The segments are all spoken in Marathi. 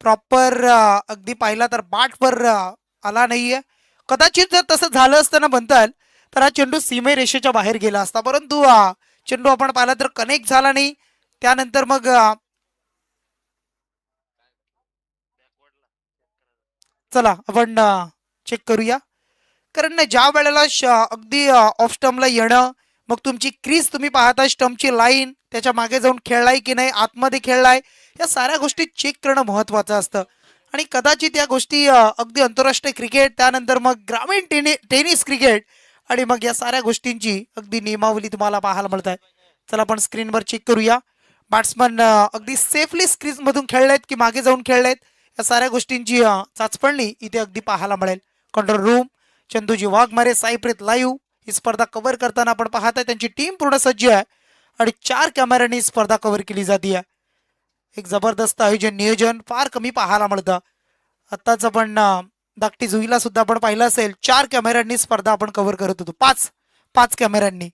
प्रॉपर अगदी पाहिला तर बाटवर आला नाहीये. कदाचित जर तसं झालं असतं ना म्हणताल तर हा चेंडू सीमेरेषेच्या बाहेर गेला असता, परंतु चेंडू आपण पाहिला तर कनेक्ट झाला नाही. त्यानंतर मग चला आपण चेक करूया. कारण ना ज्या वेळेला अगदी ऑफ स्टंपला येणं, मग तुमची क्रीज तुम्ही पाहता, स्टंपची लाईन, त्याच्या मागे जाऊन खेळलाय की नाही, आतमध्ये खेळलाय, या साऱ्या गोष्टी चेक करणं महत्त्वाचं असतं. आणि कदाचित या गोष्टी अगदी आंतरराष्ट्रीय क्रिकेट, त्यानंतर मग ग्रामीण टेनिस क्रिकेट आणि मग या साऱ्या गोष्टींची अगदी नियमावली तुम्हाला पाहायला मिळत आहे. चला आपण स्क्रीनवर चेक करूया. बॅट्समन अगदी सेफली स्क्रीजमधून खेळलेत की मागे जाऊन खेळलेत, या साऱ्या गोष्टींची चाचपणी इथे अगदी पाहायला मिळेल. Control room Chanduji Waghmare, साईप्रीत live ही स्पर्धा कव्हर करताना आपण पाहताय. त्यांची टीम पूर्ण सज्ज आहे आणि 4 कॅमेऱ्यांनी स्पर्धा कव्हर केली जाते. एक जबरदस्त आयोजन, नियोजन फार कमी पाहायला मिळतं. आत्ताच आपण धाकटी जुईला सुद्धा आपण पाहिलं असेल, 4 कॅमेऱ्यांनी स्पर्धा आपण कव्हर करत होतो, पाच पाच कॅमेऱ्यांनी.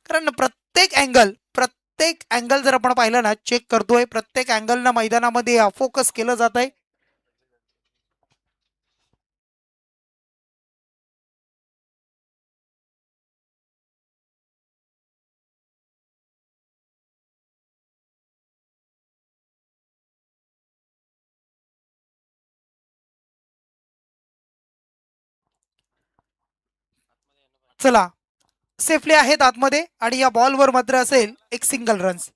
कारण प्रत्येक अँगल जर आपण पाहिलं ना, चेक करतोय, प्रत्येक अँगलनं मैदानामध्ये फोकस केलं जात आहे. चला सेफली आहेत आतमध्ये आणि या बॉलवर मात्र असेल एक सिंगल रन्स.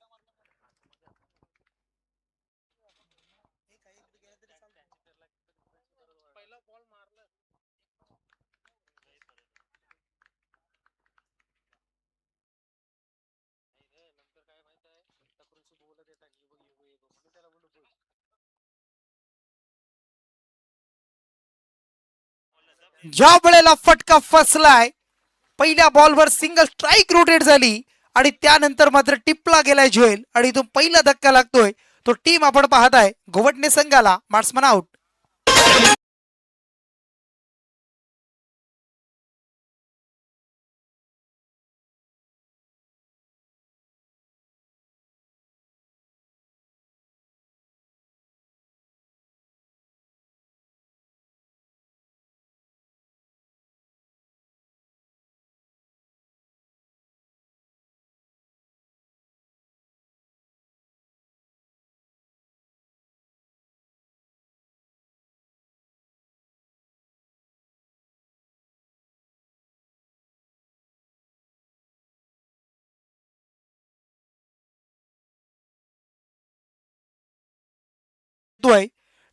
ज्या वेळेला फटका फसलाय, पहिल्या बॉलवर सिंगल स्ट्राईक रोटेट झाली आणि त्यानंतर मात्र टिपला गेलाय झेल आणि तो पहिला धक्का लागतोय. तो टीम आपण पाहताय गोवटणे संघाला, बॅट्समन आउट.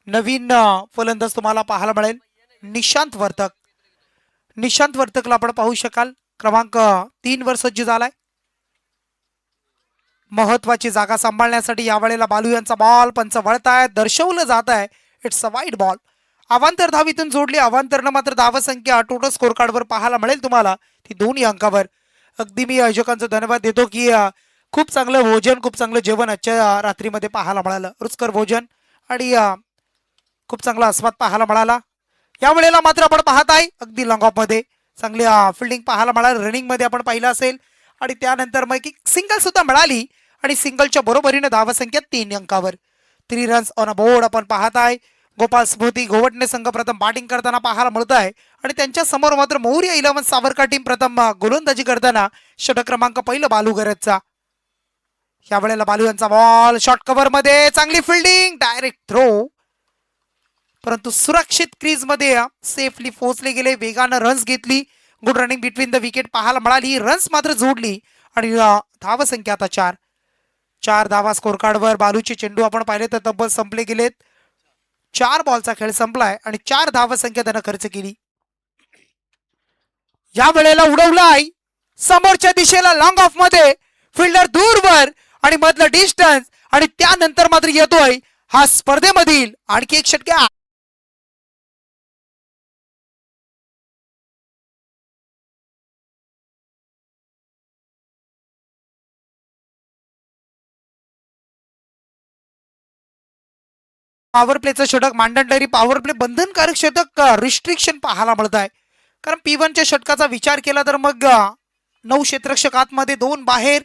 नवीन फलंदाज तुम्हाला पाहायला मिळेल, निशांत वर्तक. निशांत वर्तकला आपण पाहू शकाल, क्रमांक 3 वर सज्ज झालाय. महत्वाची जागा सांभाळण्यासाठी यावेळेला बालू यांचा बॉल पंच वळताय, दर्शवलं जात आहे इट्स अ वाईड बॉल. अवांतर धावीतून जोडली, अवांतरनं मात्र धावसंख्या टोटल स्कोर कार्डवर पाहायला मिळेल तुम्हाला ती 2 अंकावर. अगदी मी आयोजकांचा धन्यवाद देतो की खूप चांगलं भोजन, खूप चांगलं जेवण आजच्या रात्रीमध्ये पाहायला मिळालं. रुचकर भोजन आणि खूप चांगला आस्वाद पाहायला मिळाला. यावेळेला मात्र आपण पाहताय अगदी लॉंग ऑफ मध्ये चांगली फिल्डिंग पाहायला मिळाली, रनिंग मध्ये आपण पाहिलं असेल आणि त्यानंतर मग सिंगल सुद्धा मिळाली आणि सिंगलच्या बरोबरीने धावसंख्या 3 अंकावर. 3 रन्स ऑन अ बोर्ड आपण पाहताय. गोपाल स्मृती गोवटणे संघ प्रथम बॅटिंग करताना पाहायला मिळत आहे आणि त्यांच्या समोर मात्र मौर्य 11 सावरकर टीम प्रथम गोलंदाजी करताना षटक क्रमांक पहिलं बालू गरजचा. यावेळेला बालू यांचा बॉल शॉर्ट कव्हर मध्ये, चांगली फिल्डिंग, डायरेक्ट थ्रो, परंतु सुरक्षित क्रीज मध्ये सेफली पोहोचले गेले, वेगानं रन्स घेतली. Good running between the wicket पाहायला मिळाली, रन्स मात्र जोडली आणि धावसंख्या आता 4 धावा स्कोर कार्डवर. बालूचे चेंडू आपण पाहिले तर तब्बल संपले गेलेत. 4 बॉलचा खेळ संपलाय आणि 4 धावसंख्या त्यानं खर्च केली. या वेळेला उडवलाय समोरच्या दिशेला लॉंग ऑफ मध्ये, फिल्डर दूरवर आणि मधलं डिस्टन्स आणि त्यानंतर मात्र येतोय हा स्पर्धेमधील आणखी एक षटकार. पॉवर प्लेचं षटक, मांडण डेअरी पॉवर प्ले बंधनकारक षटक, रिस्ट्रिक्शन पाहायला मिळत आहे. कारण P1च्या षटकाचा विचार केला तर मग 9 क्षेत्ररक्षक आतमध्ये 2 बाहेर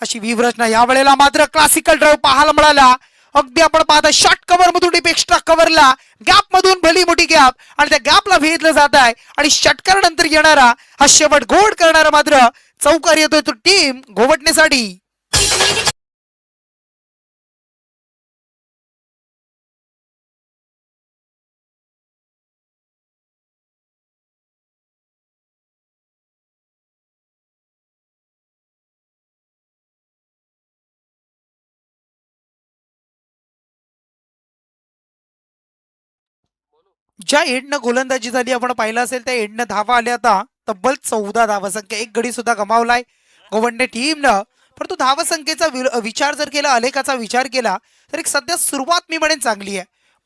अशी व्यूहरचना. यावेळेला मात्र क्लासिकल ड्राईव्ह पाहायला मिळाला अगदी आपण पाहता शॉर्ट कव्हर मधून डीप एक्स्ट्रा कव्हरला गॅप मधून भली मोठी गॅप आणि त्या गॅपला भेदलं जात आहे आणि षटकार नंतर येणारा हा शेवट गोड करणारा मात्र चौकार येतोय तो टीम घोवटण्यासाठी. ज्या एंडनं गोलंदाजी झाली आपण पाहिलं असेल त्या एंडनं धावा आल्या आता तब्बल 14 धावसंख्या. एक गडी सुद्धा गमावलाय गोवंडे टीमनं. परंतु धावसंख्येचा विचार जर केला अलेखाचा विचार केला तर एक सध्या सुरुवात मी म्हणेन चांगली आहे.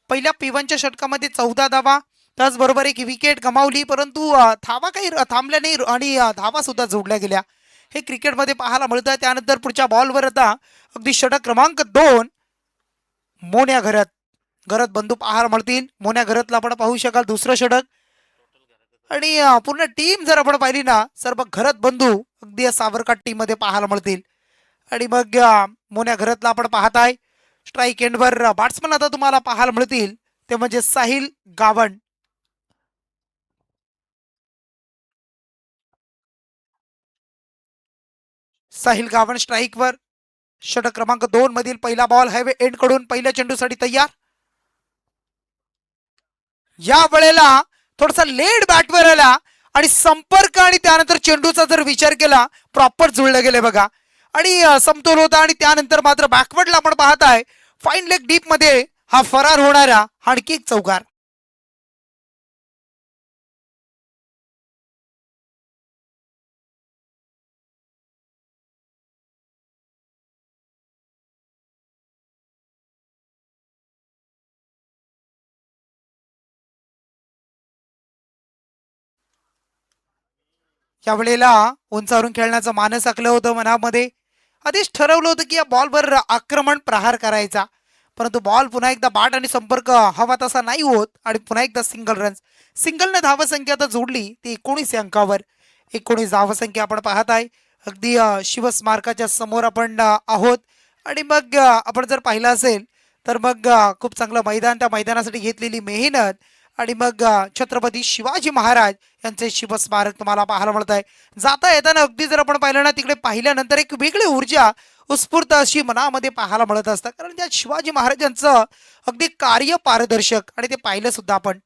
पहिल्या P1च्या षटकामध्ये 14 धावा त्याचबरोबर एक विकेट गमावली परंतु धावा काही थांबल्या नाही आणि धावा सुद्धा जोडल्या गेल्या. हे क्रिकेटमध्ये पाहायला मिळतं. त्यानंतर पुढच्या बॉलवर आता अगदी षटक क्रमांक 2 मोन्या घरत घरत बंधू पाहायला मिळतील. मोन्या घरतला आपण पाहू शकाल दुसरं षटक आणि पूर्ण टीम जर आपण पाहिली ना सर्व घरत बंधू अगदी या सावरकाट टीम मध्ये पाहायला मिळतील. आणि मग मोन्या घरतला आपण पाहताय स्ट्राईक एंडवर बॅट्समन आता तुम्हाला पाहायला मिळतील ते म्हणजे साहिल गावण. साहिल गावण स्ट्राईकवर. षटक क्रमांक 2 मधील पहिला बॉल हायवे एंड कडून पहिल्या चेंडूसाठी तयार. या वेळेला थोडासा लेट बॅटवर आला आणि संपर्क आणि त्यानंतर चेंडूचा जर विचार केला प्रॉपर जुळले गेले बघा आणि समतोल होता आणि त्यानंतर मात्र बॅकवर्डला आपण पाहताय फाईन लेग डीप मध्ये हा फरार होणारा आणखी एक चौकार. या वेळेला उंचावरून खेळण्याचं मानस आखलं होतं मनामध्ये. आधीच ठरवलं होतं की या बॉलवर आक्रमण प्रहार करायचा परंतु बॉल पुन्हा एकदा बाट आणि संपर्क हवा तसा नाही होत आणि पुन्हा एकदा सिंगल रन्स. सिंगलने धावसंख्या आता जोडली ती 19 अंकावर. 19 धावसंख्या आपण पाहत आहे. अगदी शिवस्मारकाच्या समोर आपण आहोत आणि मग आपण जर पाहिलं असेल तर मग खूप चांगलं मैदान त्या मैदानासाठी घेतलेली मेहनत आणि मग छत्रपती शिवाजी महाराज यांचे शिवस्मारक तुम्हाला पाहायला मिळत आहे. जाता येताना अगदी जर आपण पाहिलं ना तिकडे पाहिल्यानंतर एक वेगळी ऊर्जा उत्स्फूर्त अशी मनामध्ये पाहायला मिळत असतात कारण त्या शिवाजी महाराजांचं अगदी कार्य पारदर्शक आणि ते पाहिलं सुद्धा आपण.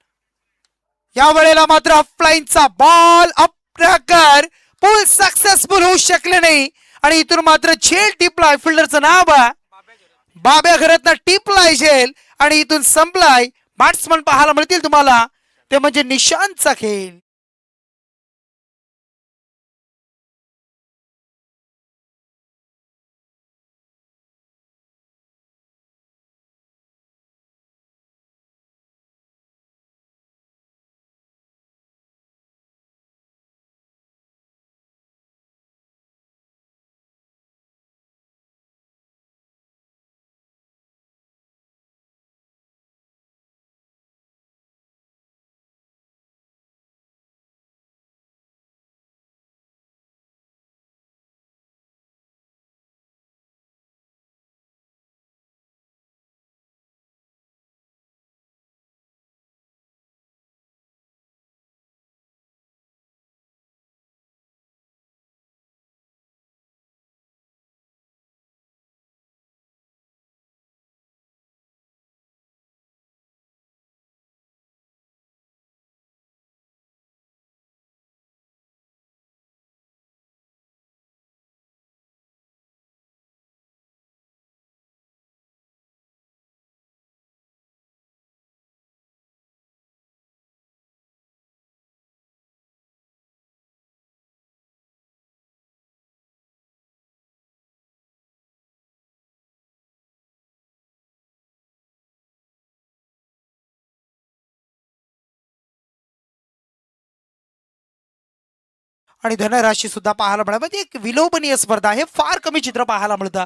या वेळेला मात्र ऑफलाईनचा बॉल अपट्रॅकर पूल सक्सेसफुल होऊ शकले नाही आणि इथून मात्र झेल टिपलाय. फिल्डरचं नाव बाब्या घरातनं टिपलाय झेल आणि इथून संपलाय. बॅट्समन पाहायला मिळतील तुम्हाला ते म्हणजे निशांतचा खेळ. आणि धनराशी सुद्धा पाहायला मिळाली म्हणजे एक विलोभनीय स्पर्धा. हे फार कमी चित्र पाहायला मिळतं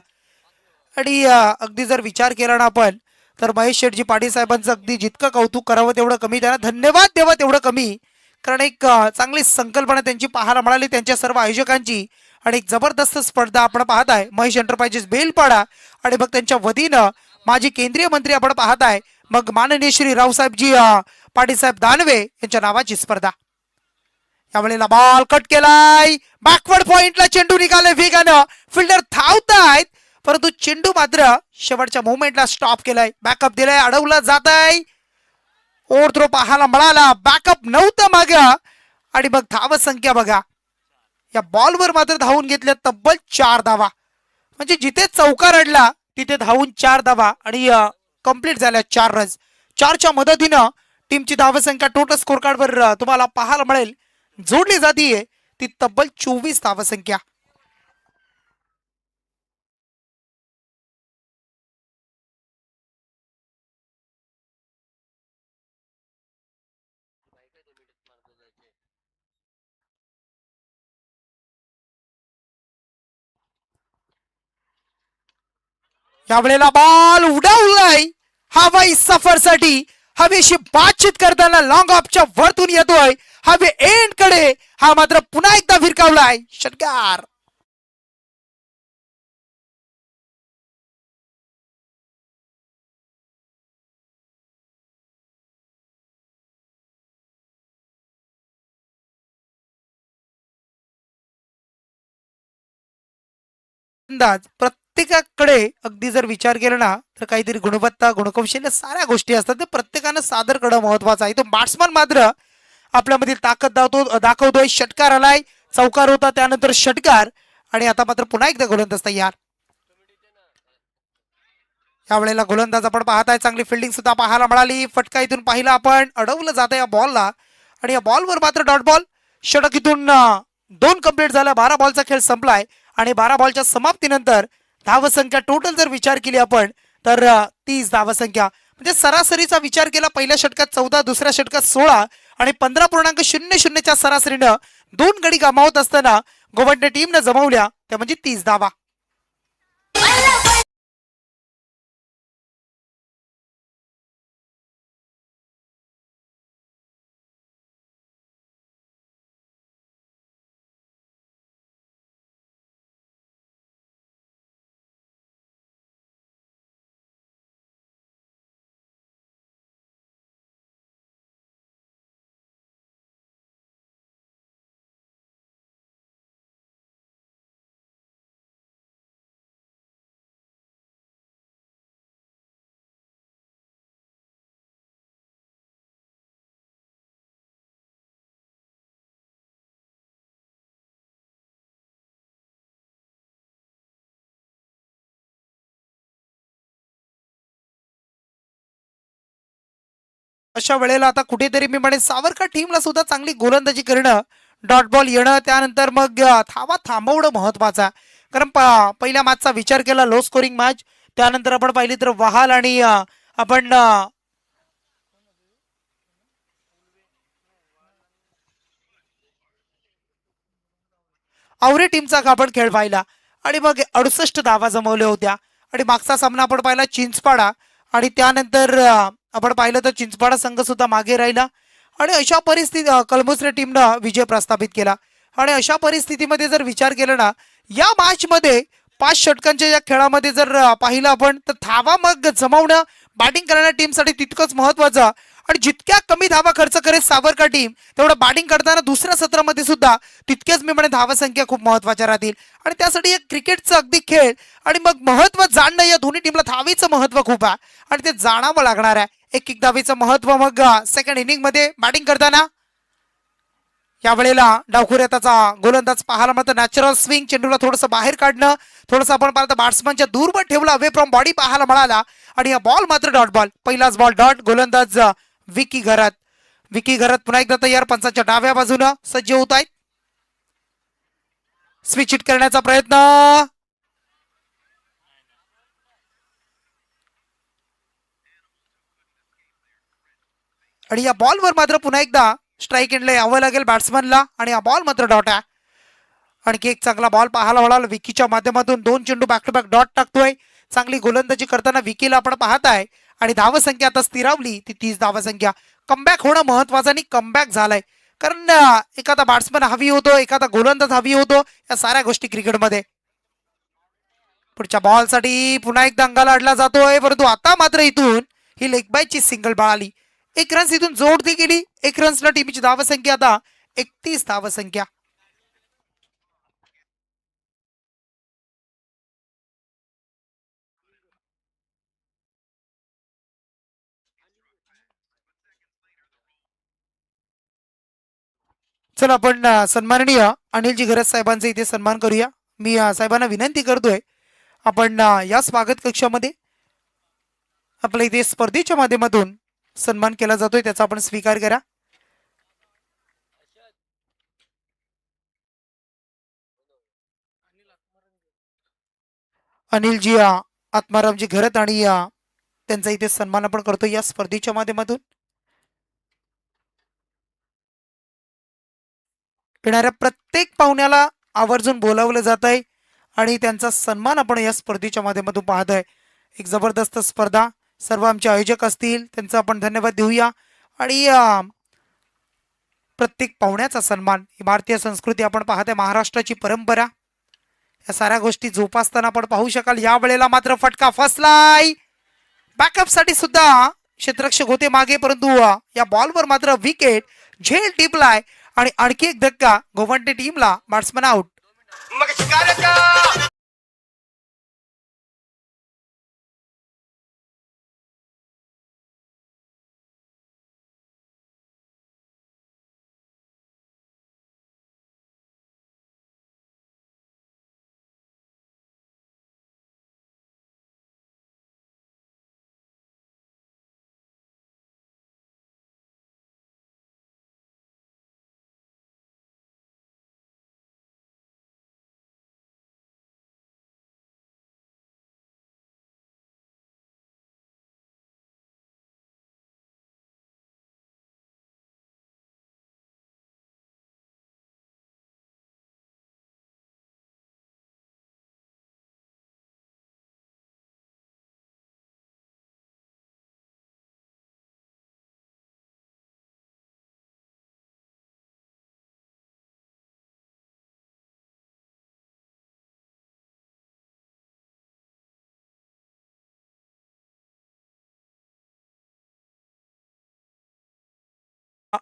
आणि अगदी जर विचार केला ना आपण तर महेश शेठजी पाटील साहेबांचं अगदी जितकं कौतुक करावं तेवढं कमी, त्यांना धन्यवाद द्यावं तेवढं कमी. कारण एक चांगली संकल्पना त्यांची पाहायला मिळाली त्यांच्या सर्व आयोजकांची आणि एक जबरदस्त स्पर्धा आपण पाहत आहे महेश एंटरप्राइजेस बेलपाडा आणि मग त्यांच्या वतीनं माजी केंद्रीय मंत्री आपण पाहताय, मग माननीय श्री रावसाहेबजी पाटील साहेब दानवे यांच्या नावाची स्पर्धा. यावेळेला बॉल कट केलाय, बॅकवर्ड पॉइंटला चेंडू निघाले वेगानं, फिल्डर धावतायत परंतु चेंडू मात्र शेवटच्या मुवमेंटला स्टॉप केलाय. बॅकअप दिलाय, अडवलं जात आहे. ओव्हर थ्रो पाहायला मिळाला, बॅकअप नव्हतं माग आणि मग धाव संख्या बघा, या बॉलवर मात्र धावून घेतल्या तब्बल 4 धावा. म्हणजे जिथे चौकार रडला तिथे धावून 4 धावा आणि कंप्लीट झाल्या 4 रन्स. 4च्या मदतीनं टीमची धावसंख्या टोटल स्कोर कार्डवर तुम्हाला पाहायला मिळेल जोडली जातीये ती तब्बल 24 धावसंख्या. यावेळेला बॉल उडवलाय हवाई सफरसाठी. हवेशी बातचीत करताना लॉंग ऑफच्या वरतून येतोय, हवे एंड कडे हा मात्र पुन्हा एकदा भिरकावलाय. षटकार. अंदाज प्रत्येकाकडे अगदी जर विचार केला ना तर काहीतरी गुणवत्ता गुणकौशल्य साऱ्या गोष्टी असतात, ते प्रत्येकानं सादर करणं महत्वाचं आहे. तो बॅट्समन मात्र आपल्यामधील ताकद दाखवतोय. षटकार आलाय, चौकार होता त्यानंतर षटकार आणि आता मात्र पुन्हा एकदा गोलंदाज तयार. यावेळेला गोलंदाज आपण पाहताय, चांगली फिल्डिंग सुद्धा पाहायला मिळाली. फटका इथून पाहिला आपण, अडवलं जातं या बॉलला आणि या बॉलवर मात्र डॉट बॉल. षटक इथून 2 कंप्लीट झाला. 12 बॉलचा खेळ संपलाय आणि 12 बॉलच्या समाप्तीनंतर धावसंख्या टोटल जर विचार केली आपण तर 30 धावसंख्या. म्हणजे सरासरीचा विचार केला, पहिल्या षटकात 14, दुसऱ्या षटकात 16 आणि 15.00च्या सरासरीनं 2 गडी गमावत असताना गोवंडे टीमनं जमवल्या त्या म्हणजे 30 धावा. अशा वेळेला आता कुठेतरी मी म्हणेन सावरकर टीमला सुद्धा चांगली गोलंदाजी करणं, डॉट बॉल येणं, त्यानंतर मग धावा थांबवणं महत्वाचं आहे. कारण पहिल्या मॅचचा विचार केला, लो स्कोरिंग मॅच, त्यानंतर आपण पाहिली तर वहाल आणि आपण आवरे टीमचा आपण खेळ पाहिला आणि मग 68 धावा जमवल्या होत्या. आणि मागचा सामना आपण पाहिला चिंचपाडा आणि त्यानंतर आपण पाहिलं तर चिंचपाडा संघ सुद्धा मागे राहिला आणि अशा परिस्थिती कलमुसरे टीमनं विजय प्रस्थापित केला. आणि अशा परिस्थितीमध्ये जर विचार केला ना, या मॅच मध्ये 5 षटकांच्या या खेळामध्ये जर पाहिलं आपण तर धावा मग जमवणं बॅटिंग करणाऱ्या टीमसाठी तितकंच महत्वाचं. आणि जितक्या कमी धावा खर्च करेल सावरकर टीम तेवढं बॅटिंग करताना दुसऱ्या सत्रामध्ये सुद्धा तितकेच मी म्हणेन धावसंख्या खूप महत्वाच्या राहतील. आणि त्यासाठी एक क्रिकेटचं अगदी खेळ आणि मग महत्व जाणणं, या दोन्ही टीमला धावेचं महत्व खूप आहे आणि ते जाणावं लागणार आहे. एक धावेचं महत्व मग सेकंड इनिंग मध्ये बॅटिंग करताना. यावेळेला डावखुऱ्याचा गोलंदाज पाहायला मात्र नॅचरल स्विंग, चेंडूला थोडंसं बाहेर काढणं, थोडंसं आपण पाहतो बॅट्समनच्या दूरवर ठेवला, अवे फ्रॉम बॉडी पाहायला मिळाला आणि हा बॉल मात्र डॉट बॉल. पहिलाच बॉल डॉट. गोलंदाज विकी घरात. विकी घरात पुन्हा एकदा तयार, पंचाच्या डाव्या बाजूनं सज्ज होत आहेत. स्विच हिट करण्याचा प्रयत्न आणि या बॉलवर मात्र पुन्हा एकदा स्ट्राईक एंडला यावं लागेल बॅट्समनला आणि हा बॉल मात्र डॉट आहे. आणखी एक चांगला बॉल पाहायला मिळाला विकीच्या माध्यमातून. 2 चेंडू बॅक टू बॅक डॉट टाकतोय. चांगली गोलंदाजी करताना विकीला आपण पाहताय आणि धावसंख्या आता स्थिरावली ती 30 धावसंख्या. कमबॅक होणं महत्वाचं आणि कमबॅक झालाय, कारण एखादा बॅट्समन हवी होतो, एखादा गोलंदाज हवी होतो, या साऱ्या गोष्टी क्रिकेटमध्ये. पुढच्या बॉलसाठी पुन्हा एकदा अंगाला अडला जातोय, परंतु आता मात्र इथून ही लेग बायची सिंगल बॉल आली. 1 रन्स इथून जोडती गेली. 1 रन्सला टीमची धावसंख्या आता 31 धावसंख्या. चला आपण सन्माननीय अनिलजी घरत साहेबांचा इथे सन्मान करूया. मी साहेबांना विनंती करतोय आपण या स्वागत कक्षामध्ये आपल्या इथे स्पर्धेच्या माध्यमातून सन्मान केला जातोय त्याचा आपण स्वीकार करा. अनिलजी आत्मारामजी घरत आणि त्यांचा इथे सन्मान आपण करतो या स्पर्धेच्या माध्यमातून. येणाऱ्या प्रत्येक पाहुण्याला आवर्जून बोलावलं जात आहे आणि त्यांचा सन्मान आपण या स्पर्धेच्या माध्यमातून पाहतोय. एक जबरदस्त स्पर्धा. सर्व आमचे आयोजक असतील त्यांचा आपण धन्यवाद देऊया आणि प्रत्येक पाहुण्याचा सन्मान. ही भारतीय संस्कृती आपण पाहतोय, महाराष्ट्राची परंपरा, या साऱ्या गोष्टी जोपासताना आपण पाहू शकाल. या वेळेला मात्र फटका फसलाय. बॅकअप साठी सुद्धा क्षेत्ररक्षक होते मागे, परंतु या बॉलवर मात्र विकेट झेल टिपलाय आणि आणखी एक धक्का गोवंटे टीमला. Batsman out.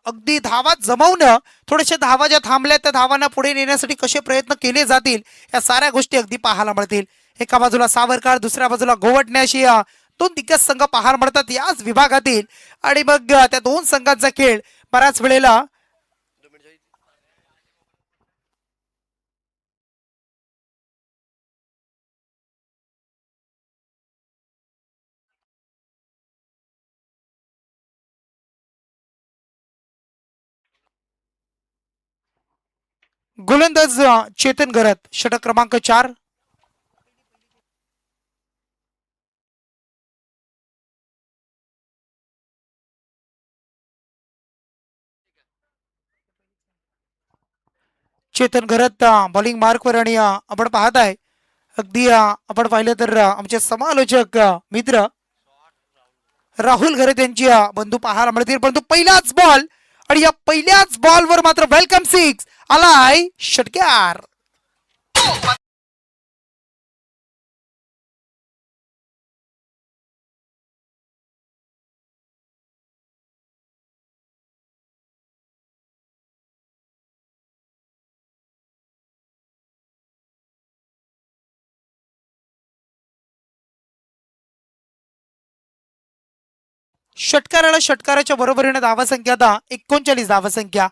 अगदी धावा जमवणं, थोडेसे धावा ज्या थांबल्या त्या धावांना पुढे नेण्यासाठी कसे प्रयत्न केले जातील या साऱ्या गोष्टी अगदी पाहायला मिळतील. एका बाजूला सावरकर, दुसऱ्या बाजूला गोवटणे अशी दोन दिग्गज संघ पाहायला मिळतात याच विभागातील. आणि मग त्या दोन संघांचा खेळ बऱ्याच वेळेला गोलंदाज चेतन घरत, षटक क्रमांक 4. चेतन घरत बॉलिंग मार्कवर आणि आपण पाहत आहे अगदी आपण पाहिलं तर आमचे समालोचक मित्र राहुल घरत यांची बंधू पाहायला मिळतील. परंतु पहिलाच बॉल आणि या पहिल्याच बॉलवर मात्र वेलकम सिक्स आलाय षटकार. षटकाराला षटकाराच्या बरोबरीने धावसंख्या आता 39 धावसंख्या.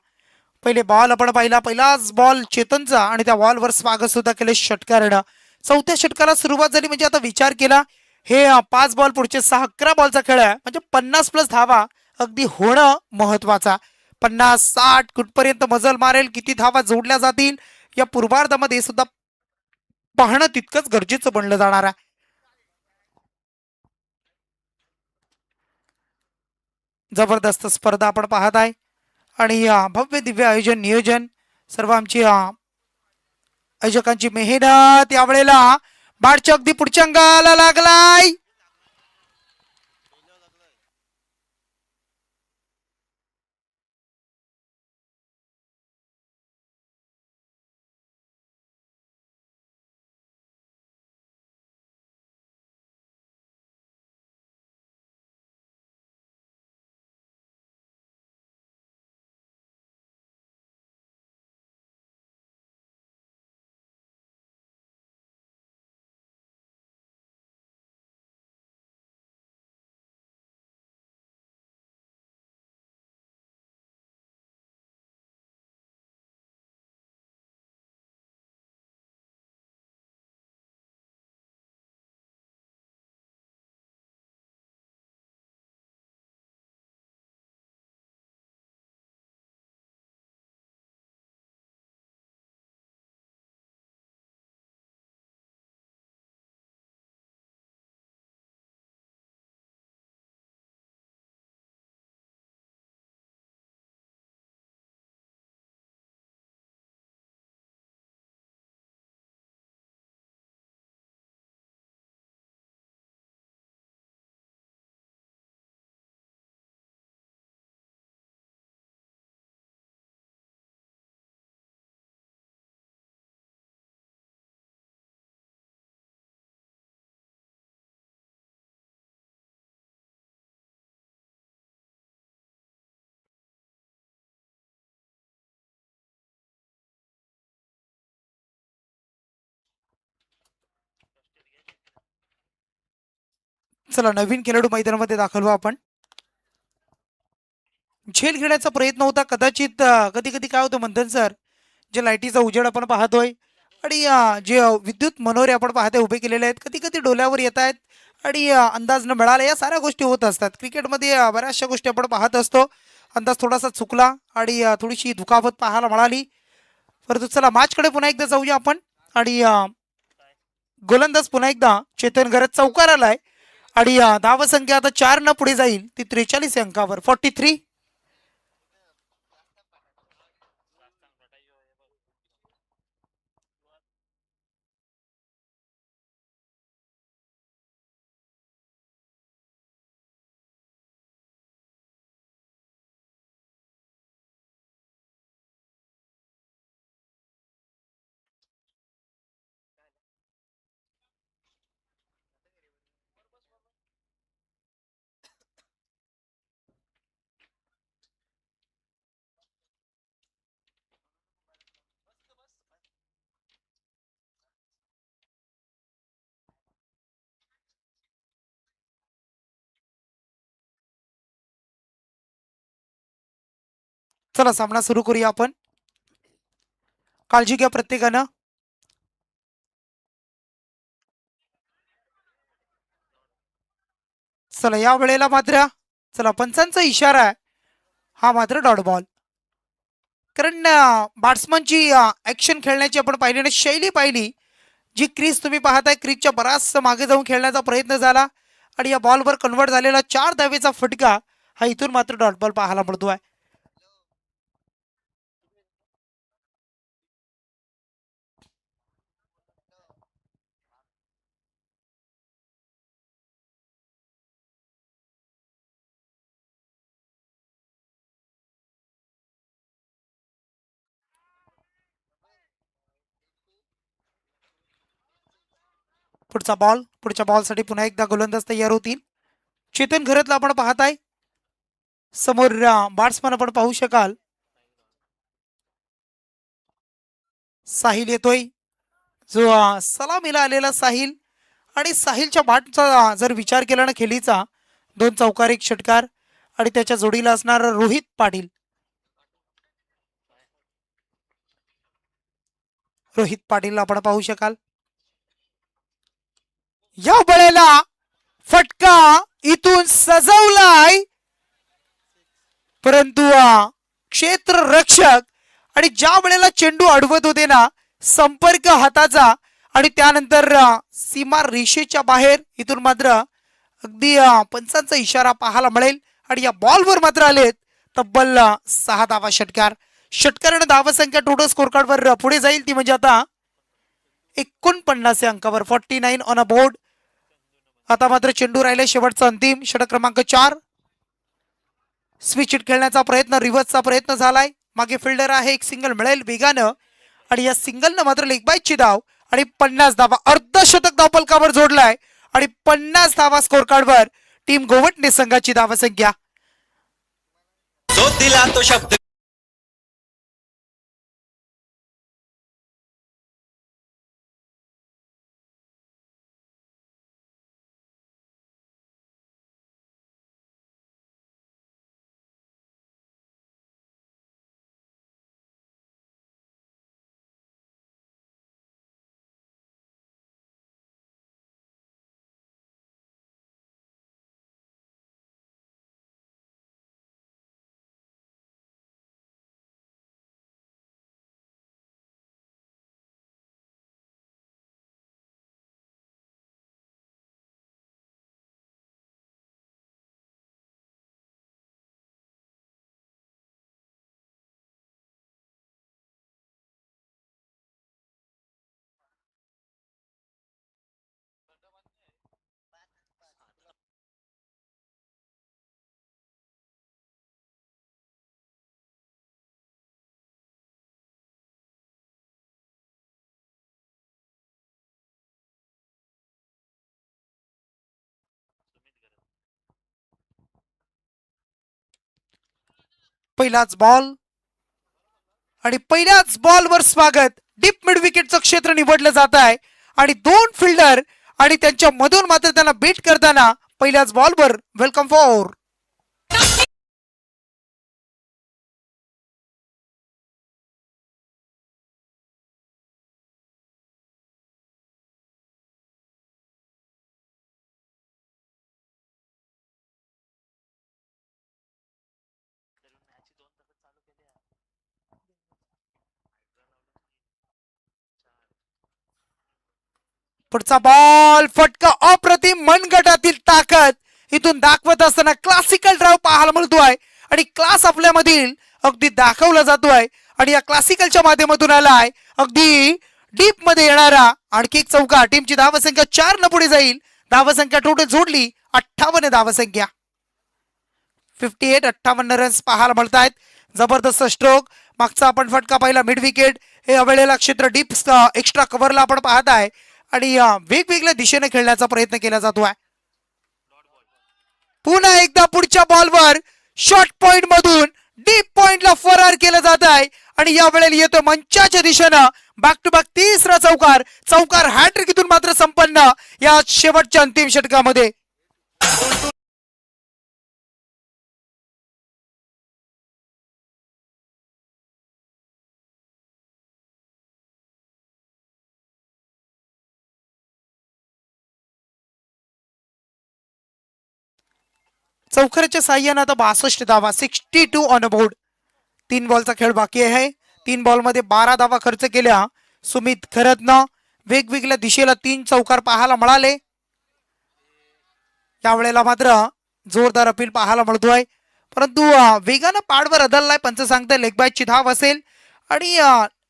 पहिले बॉल आपण पाहिला, पहिलाच बॉल चेतनचा आणि त्या बॉलवर स्वागत सुद्धा केले षटकारानं. चौथ्या षटकाला सुरुवात झाली म्हणजे आता विचार केला हे 5 बॉल पुढचे 11 बॉलचा खेळ आहे म्हणजे 50 प्लस धावा अगदी होणं महत्वाचा. 50-60 कुठपर्यंत मजल मारेल, किती धावा जोडल्या जातील या पूर्वार्धामध्ये सुद्धा पाहणं तितकंच गरजेचं बनलं जाणार आहे. जबरदस्त स्पर्धा आपण पाहत आहे आणि भव्य दिव्य आयोजन नियोजन सर्व आमची आयोजकांची मेहनत. यावेळेला बाटच्या अगदी पुढच्या अंगाला लागलाय. चला नवीन खेळाडू मैदानामध्ये दाखल व्हा आपण. झेल घेण्याचा प्रयत्न होता कदाचित. कधी कधी काय होतं मंथन सर, जे लाईटीचा उजेड आपण पाहतोय आणि जे विद्युत मनोरे आपण पाहते उभे केलेले आहेत, कधी कधी डोल्यावर येत आहेत आणि अंदाज न मिळाला, या साऱ्या गोष्टी होत असतात क्रिकेटमध्ये. बऱ्याचशा गोष्टी आपण पाहत असतो. अंदाज थोडासा चुकला आणि थोडीशी दुखापत पाहायला मिळाली. परंतु चला मॅचकडे पुन्हा एकदा जाऊया आपण. आणि गोलंदाज पुन्हा एकदा चेतन गरज चौकार आलाय आणि धावसंख्या आता 4 न पुढे जाईल, ती 43 अंकावर 43. चला सामना सुरू करूया आपण. काळजी घ्या प्रत्येकानं. चला या वेळेला मात्र चला पंचांचा इशारा आहे, हा मात्र डॉट बॉल. कारण बॅट्समनची ऍक्शन खेळण्याची आपण पाहिली आणि शैली पाहिली. जी क्रीज तुम्ही पाहताय, क्रीजच्या बराच मागे जाऊन खेळण्याचा प्रयत्न झाला आणि या बॉलवर कन्वर्ट झालेला 4 धावेचा फटका, हा इथून मात्र डॉट बॉल पाहायला मिळतोय. पुढचा बॉल, पुढच्या बॉलसाठी पुन्हा एकदा गोलंदाज तयार होतील. चेतन घरातला आपण पाहताय समोर, बॅट्समन आपण पाहू शकाल साहिल येतोय, जो सलामीला आलेला साहिल. आणि साहिलच्या बॅटचा जर विचार केला ना खेळीचा, 2 चौकार 1 षटकार आणि त्याच्या जोडीला असणार रोहित पाटील. रोहित पाटील आपण पाहू शकाल. या वेळेला फटका इथून सजवलाय, परंतु क्षेत्र रक्षक आणि ज्या वेळेला चेंडू अडवत होते ना, संपर्क हाताचा आणि त्यानंतर सीमा रेषेच्या बाहेर, इथून मात्र अगदी पंचांचा इशारा पाहायला मिळेल. आणि या बॉलवर मात्र आलेत तब्बल 6 धावा. षटकारानं धावसंख्या टोटल स्कोर कार्डवर पुढे जाईल, ती म्हणजे आता 49 अंकावर 49 ऑन अ बोर्ड. आता मात्र चेंडू राहिले शेवटचा अंतिम षटक क्रमांक 4. स्विच हिट खेळण्याचा प्रयत्न, रिव्हर्सचा प्रयत्न झालाय. मागे फिल्डर आहे, एक सिंगल मिळेल वेगानं आणि या सिंगलनं मात्र लेग बायची धाव आणि 50 धावा. अर्धशतक धावफलकावर जोडलाय आणि 50 धावा स्कोर कार्डवर टीम गोवटणे संघाची धावसंख्या. जो दिला तो शब्द. पहिलाच बॉल आणि पहिल्याच बॉलवर स्वागत. डीप मिड विकेटचं क्षेत्र निवडलं जात आहे आणि 2 फिल्डर आणि त्यांच्या मधून मात्र त्यांना बीट करताना पहिल्याच बॉलवर वेलकम फॉर पुढचा बॉल फटका अप्रतिम मनगटातील ताकद इथून दाखवत असताना क्लासिकल ड्राइव्ह पाहायला मिळतोय आणि क्लास आपल्यामधील अगदी दाखवला जातोय आणि या क्लासिकलच्या माध्यमातून आलाय अगदी डीप मध्ये येणारा आणखी एक चौका टीमची धावसंख्या 4 न पुढे जाईल धावसंख्या टोटल जोडली 58 धावसंख्या 58 रन्स पाहायला मिळत आहेत जबरदस्त स्ट्रोक मागचा आपण फटका पाहिला मिड विकेट हे अवेळेला क्षेत्र डीप एक्स्ट्रा कव्हरला आपण पाहत आहे आणि वेगवेगळ्या दिशेने खेळण्याचा प्रयत्न केला जातोय पुन्हा एकदा पुढच्या बॉलवर शॉर्ट पॉइंट मधून डीप पॉइंटला फरार केलं जात आहे आणि या वेळेला येतो मंचाच्या दिशेनं बॅक टू बॅक तिसरा चौकार हॅट्रिक इथून मात्र संपन्न या शेवटच्या अंतिम षटकामध्ये चौकाराच्या साह्यानं आता 62 धावा 62 ऑन बोर्ड 3 बॉलचा खेळ बाकी आहे 3 बॉलमध्ये 12 धावा खर्च केल्या सुमित खरतनं वेगवेगळ्या दिशेला 3 चौकार पाहायला मिळाले यावेळेला मात्र जोरदार अपील पाहायला मिळतोय परंतु वेगानं पाडवर अदललाय पंच सांगताय लेग बायची धाव असेल आणि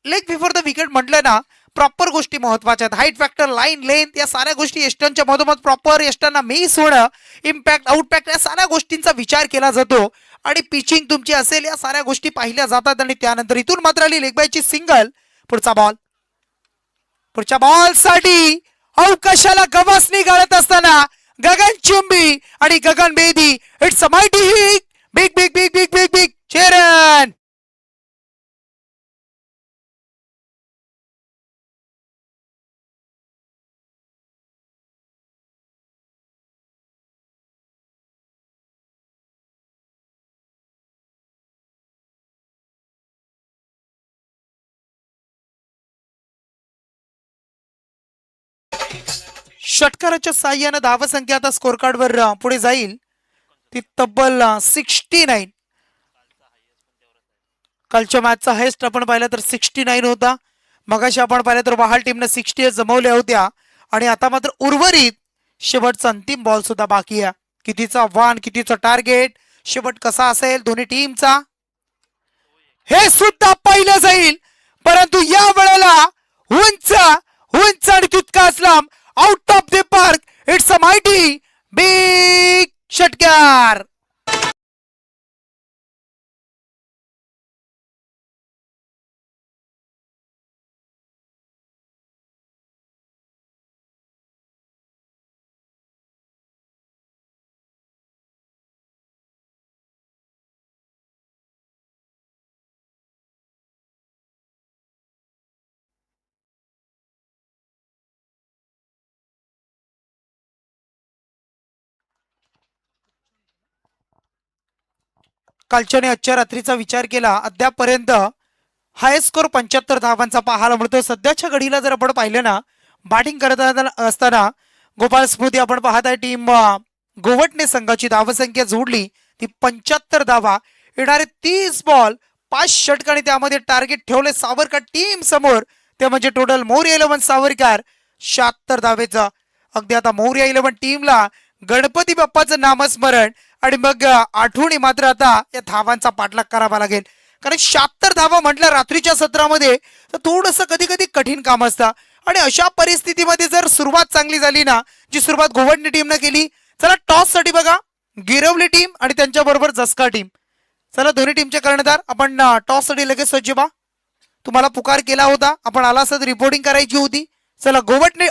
लेग बिफोर द विकेट म्हटलं ना प्रॉपर गोष्टी महत्वाच्या आहेत हाईट फॅक्टर लाईन लेंथ या साऱ्या गोष्टी यष्टांच्या मधोमध प्रॉपर यष्टांना मिस होणं इम्पॅक्ट आउटपॅक्ट या साऱ्या गोष्टींचा विचार केला जातो आणि पिचिंग तुमची असेल या साऱ्या गोष्टी पाहिल्या जातात आणि त्यानंतर इथून मात्र आली लेग बायची सिंगल पुढच्या बॉल साठी अवकाशाला गवसणी गाळत असताना गगन चुंबी आणि गगन बेदी it's a mighty big big big big big big चेरन षटकाराच्या साह्यानं धावसंख्या आता स्कोर कार्डवर पुढे जाईल ती तब्बल 69 कालच्या मॅचचा हायस्ट आपण पाहिला तर 69 होता मगाशी आपण पाहिलं तर वहाल टीमने 68 जमवल्या होत्या आणि आता मात्र उर्वरित शेवटचा अंतिम बॉल सुद्धा बाकी आहे कितीचा वान कितीचा टार्गेट शेवट कसा असेल दोन्ही टीमचा हे सुद्धा पाहिलं जाईल परंतु या वेळेला उंच आणि तितकाच लांब out of the park it's a mighty big षटकार कालच्याने आजच्या रात्रीचा विचार केला अद्यापपर्यंत हायस्ट स्कोर 75 धावांचा पाहायला मिळतो सध्याच्या घडीला जर आपण पाहिलं ना बॅटिंग करत असताना गोपाळ स्मृती आपण पाहत आहे टीम गोवटने संघाची धावसंख्या जोडली ती 75 धावा येणारे 30 बॉल 5 षटकांनी त्यामध्ये टार्गेट ठेवले सावरकर टीम समोर ते म्हणजे टोटल मोर्या 11 सावरकर 76 धावेचं अगदी आता मोर्या 11 टीमला गणपती बाप्पाचं नामस्मरण आणि मग आठवणी मात्र आता या धावांचा पाठलाग करावा लागेल कारण 76 धावा म्हटलं रात्रीच्या सत्रामध्ये तर थोडंसं कधी कधी कठीण काम असतं आणि अशा परिस्थितीमध्ये जर सुरुवात चांगली झाली ना जी सुरुवात गोवटने टीमने केली चला टॉस साठी बघा गिरवली टीम आणि त्यांच्याबरोबर जसका टीम चला दोन्ही टीमचे कर्णधार आपण टॉस साठी लगेच सज्ज बा तुम्हाला पुकार केला होता आपण आला असं रिपोर्टिंग करायची होती चला गोवटने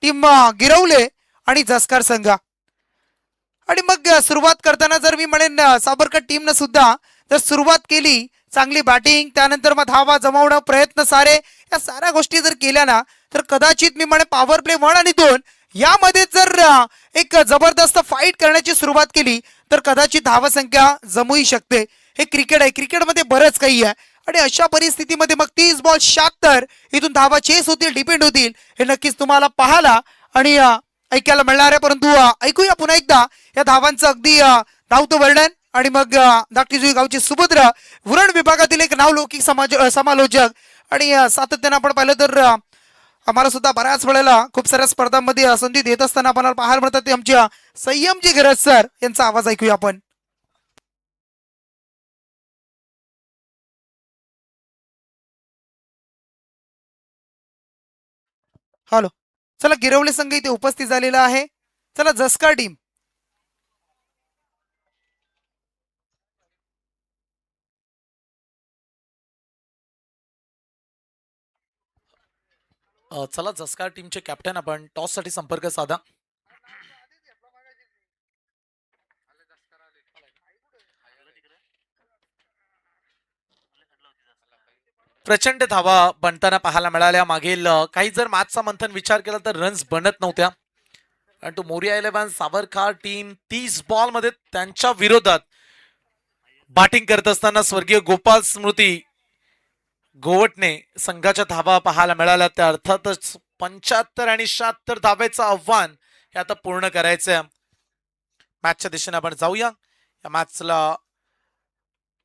टीम गिरवले आणि जसकार संघ आणि मग सुरुवात करताना जर मी म्हणेन सावरकर टीमनं सुद्धा जर सुरुवात केली चांगली बॅटिंग त्यानंतर मग धावा जमवणं प्रयत्न सारे या साऱ्या गोष्टी जर केल्या ना तर कदाचित मी म्हणे पॉवर प्ले 1 आणि 2 यामध्ये जर एक जबरदस्त फाईट करण्याची सुरुवात केली तर कदाचित धावसंख्या जमूही शकते. हे क्रिकेट आहे, क्रिकेटमध्ये बरंच काही आहे आणि अशा परिस्थितीमध्ये मग 30 बॉल 76 इथून धावा चेस होतील, डिपेंड होतील, हे नक्कीच तुम्हाला पाहायला आणि ऐकायला मिळणार आहे. परंतु ऐकूया पुन्हा एकदा या धावांचं अगदी धावतं वर्णन आणि मग धाकटीजुई गावचे सुभद्र उरण विभागातील एक नावलौकिक समालोचक आणि सातत्यानं आपण पाहिलं तर आम्हाला सुद्धा बऱ्याच वेळेला खूप साऱ्या स्पर्धांमध्ये संधी देत असताना आपल्याला पाहायला मिळतात ते आमच्या संयमजी गरज सर यांचा आवाज ऐकूया आपण. हॅलो, चला गिरवले संघ इथे उपस्थित झालेला आहे. चला जसका टीम चला जसकार टीमचे कॅप्टन आपण टॉस साठी संपर्क साधा. प्रचंड धावा बनताना पाहायला मिळाल्या. मागील काही जर मॅचचा मंथन विचार केला तर रन्स बनत नव्हत्या आणि तो मोरिया 11 सावरकार टीम 30 बॉल मध्ये त्यांच्या विरोधात बॅटिंग करत असताना स्वर्गीय गोपाल स्मृती गोवटने संघाच्या धावा पाहायला मिळाल्या. त्या अर्थातच 75 आणि 76 धावेचं आव्हान हे आता पूर्ण करायचंय. मॅचच्या दिशेने आपण जाऊया. या मॅचला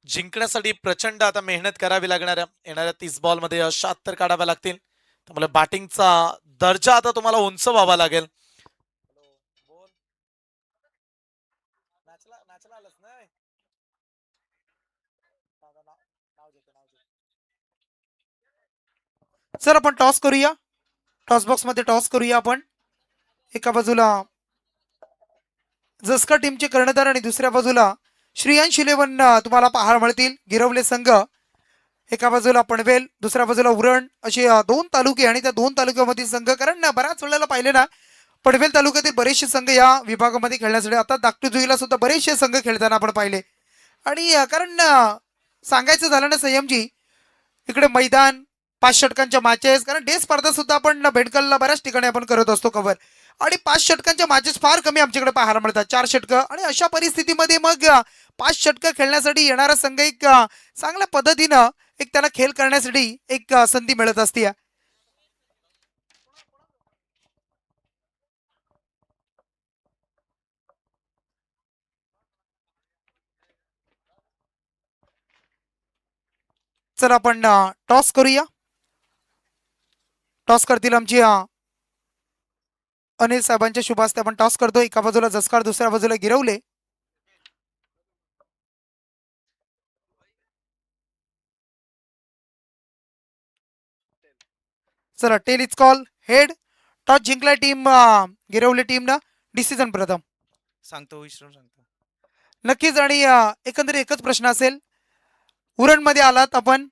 जिंकण्यासाठी प्रचंड आता मेहनत करावी लागणार आहे. येणाऱ्या 30 बॉल मध्ये 76 काढाव्या लागतील. त्यामुळे बॅटिंगचा दर्जा आता तुम्हाला उंच व्हावा लागेल. सर आपण टॉस करूया, टॉस बॉक्स मध्ये टॉस करूया आपण. एका बाजूला जसका टीमचे कर्णधार आणि दुसऱ्या बाजूला श्रीयांश इलेव्हन तुम्हाला पाहायला मिळतील. गिरवले संघ एका बाजूला पनवेल, दुसऱ्या बाजूला उरण, असे दोन तालुके आणि त्या दोन तालुक्यामधील संघ. कारण बऱ्याच वेळेला पाहिले ना पनवेल तालुक्यातील बरेचसे संघ या विभागामध्ये खेळण्यासाठी, आता दाकटूजुईला सुद्धा बरेचसे संघ खेळताना आपण पाहिले. आणि कारण सांगायचं झालं ना संयमजी, इकडे मैदान 5 षटकांच्या मॅचेस, कारण डे स्पर्धा सुद्धा आपण बेडकलला बऱ्याच ठिकाणी आपण करत असतो कव्हर, आणि 5 षटकांच्या मॅचेस फार कमी आमच्याकडे पाहायला मिळतात, 4 षटकं. आणि अशा परिस्थितीमध्ये मग 5 षटकं खेळण्यासाठी येणारा संघ एक चांगल्या पद्धतीनं एक त्याला खेळ करण्यासाठी एक संधी मिळत असते. चला आपण टॉस करूया. टॉस करतील आमची अनिल साहेबांच्या शुभ हस्ते आपण टॉस करतो. एका बाजूला जसकार, दुसऱ्या बाजूला गिरवले. चला tail it's call head. Toss जिंकलाय टीम गिरवले टीमनं. डिसिजन प्रथम सांगतो, विश्राम सांगतो. नक्कीच. आणि एकंदरीत एकच प्रश्न असेल. उरणमध्ये आलात आपण,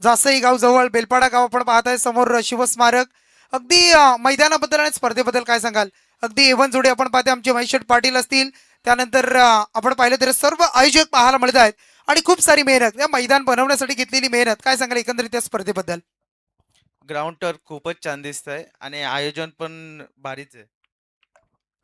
जासई गाव जवळ बेलपाडा गाव आपण पाहताय, समोर शिवस्मारक. अगदी मैदानाबद्दल आणि स्पर्धेबद्दल काय सांगाल? अगदी एवन जोडे आपण पाहते, आमचे महेश पाटील असतील, त्यानंतर आपण पाहिलं तर सर्व आयोजक पाहायला मिळत आहेत आणि खूप सारी मेहनत या मैदान बनवण्यासाठी घेतलेली मेहनत. काय सांगाल एकंदरीत त्या स्पर्धेबद्दल? ग्राउंड तर खूपच छान दिसतंय आणि आयोजन पण भारीच आहे.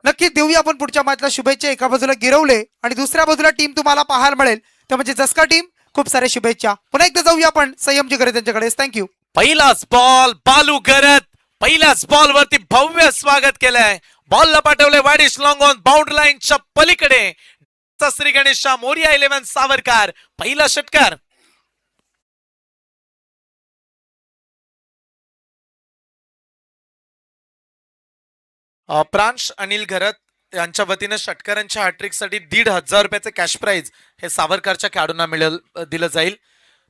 नक्कीच देऊया आपण पुढच्या मॅचला शुभेच्छा. एका बाजूला गिरवले आणि दुसऱ्या बाजूला टीम तुम्हाला पाहायला मिळेल ते म्हणजे जसका टीम. खूप साऱ्या शुभेच्छा. पुन्हा एकदा जाऊया आपण संयमजी गरज यांच्याकडे. थँक्यू. पहिलाच बॉल बालू करत पहिल्याच बॉल वरती भव्य स्वागत केलंय. बॉलला पाठवले वाडिश लॉंग ऑन बाउंड्री लाईनच्या पलीकडे. श्री गणेश मोरिया 11 सावरकार पहिला षटकार. प्रांश अनिल घरत यांच्या वतीने षटकारांच्या हॅट्रिक साठी 1,500 रुपयाचे कॅश प्राइज हे सावरकरच्या खेळाडूंना दिलं जाईल.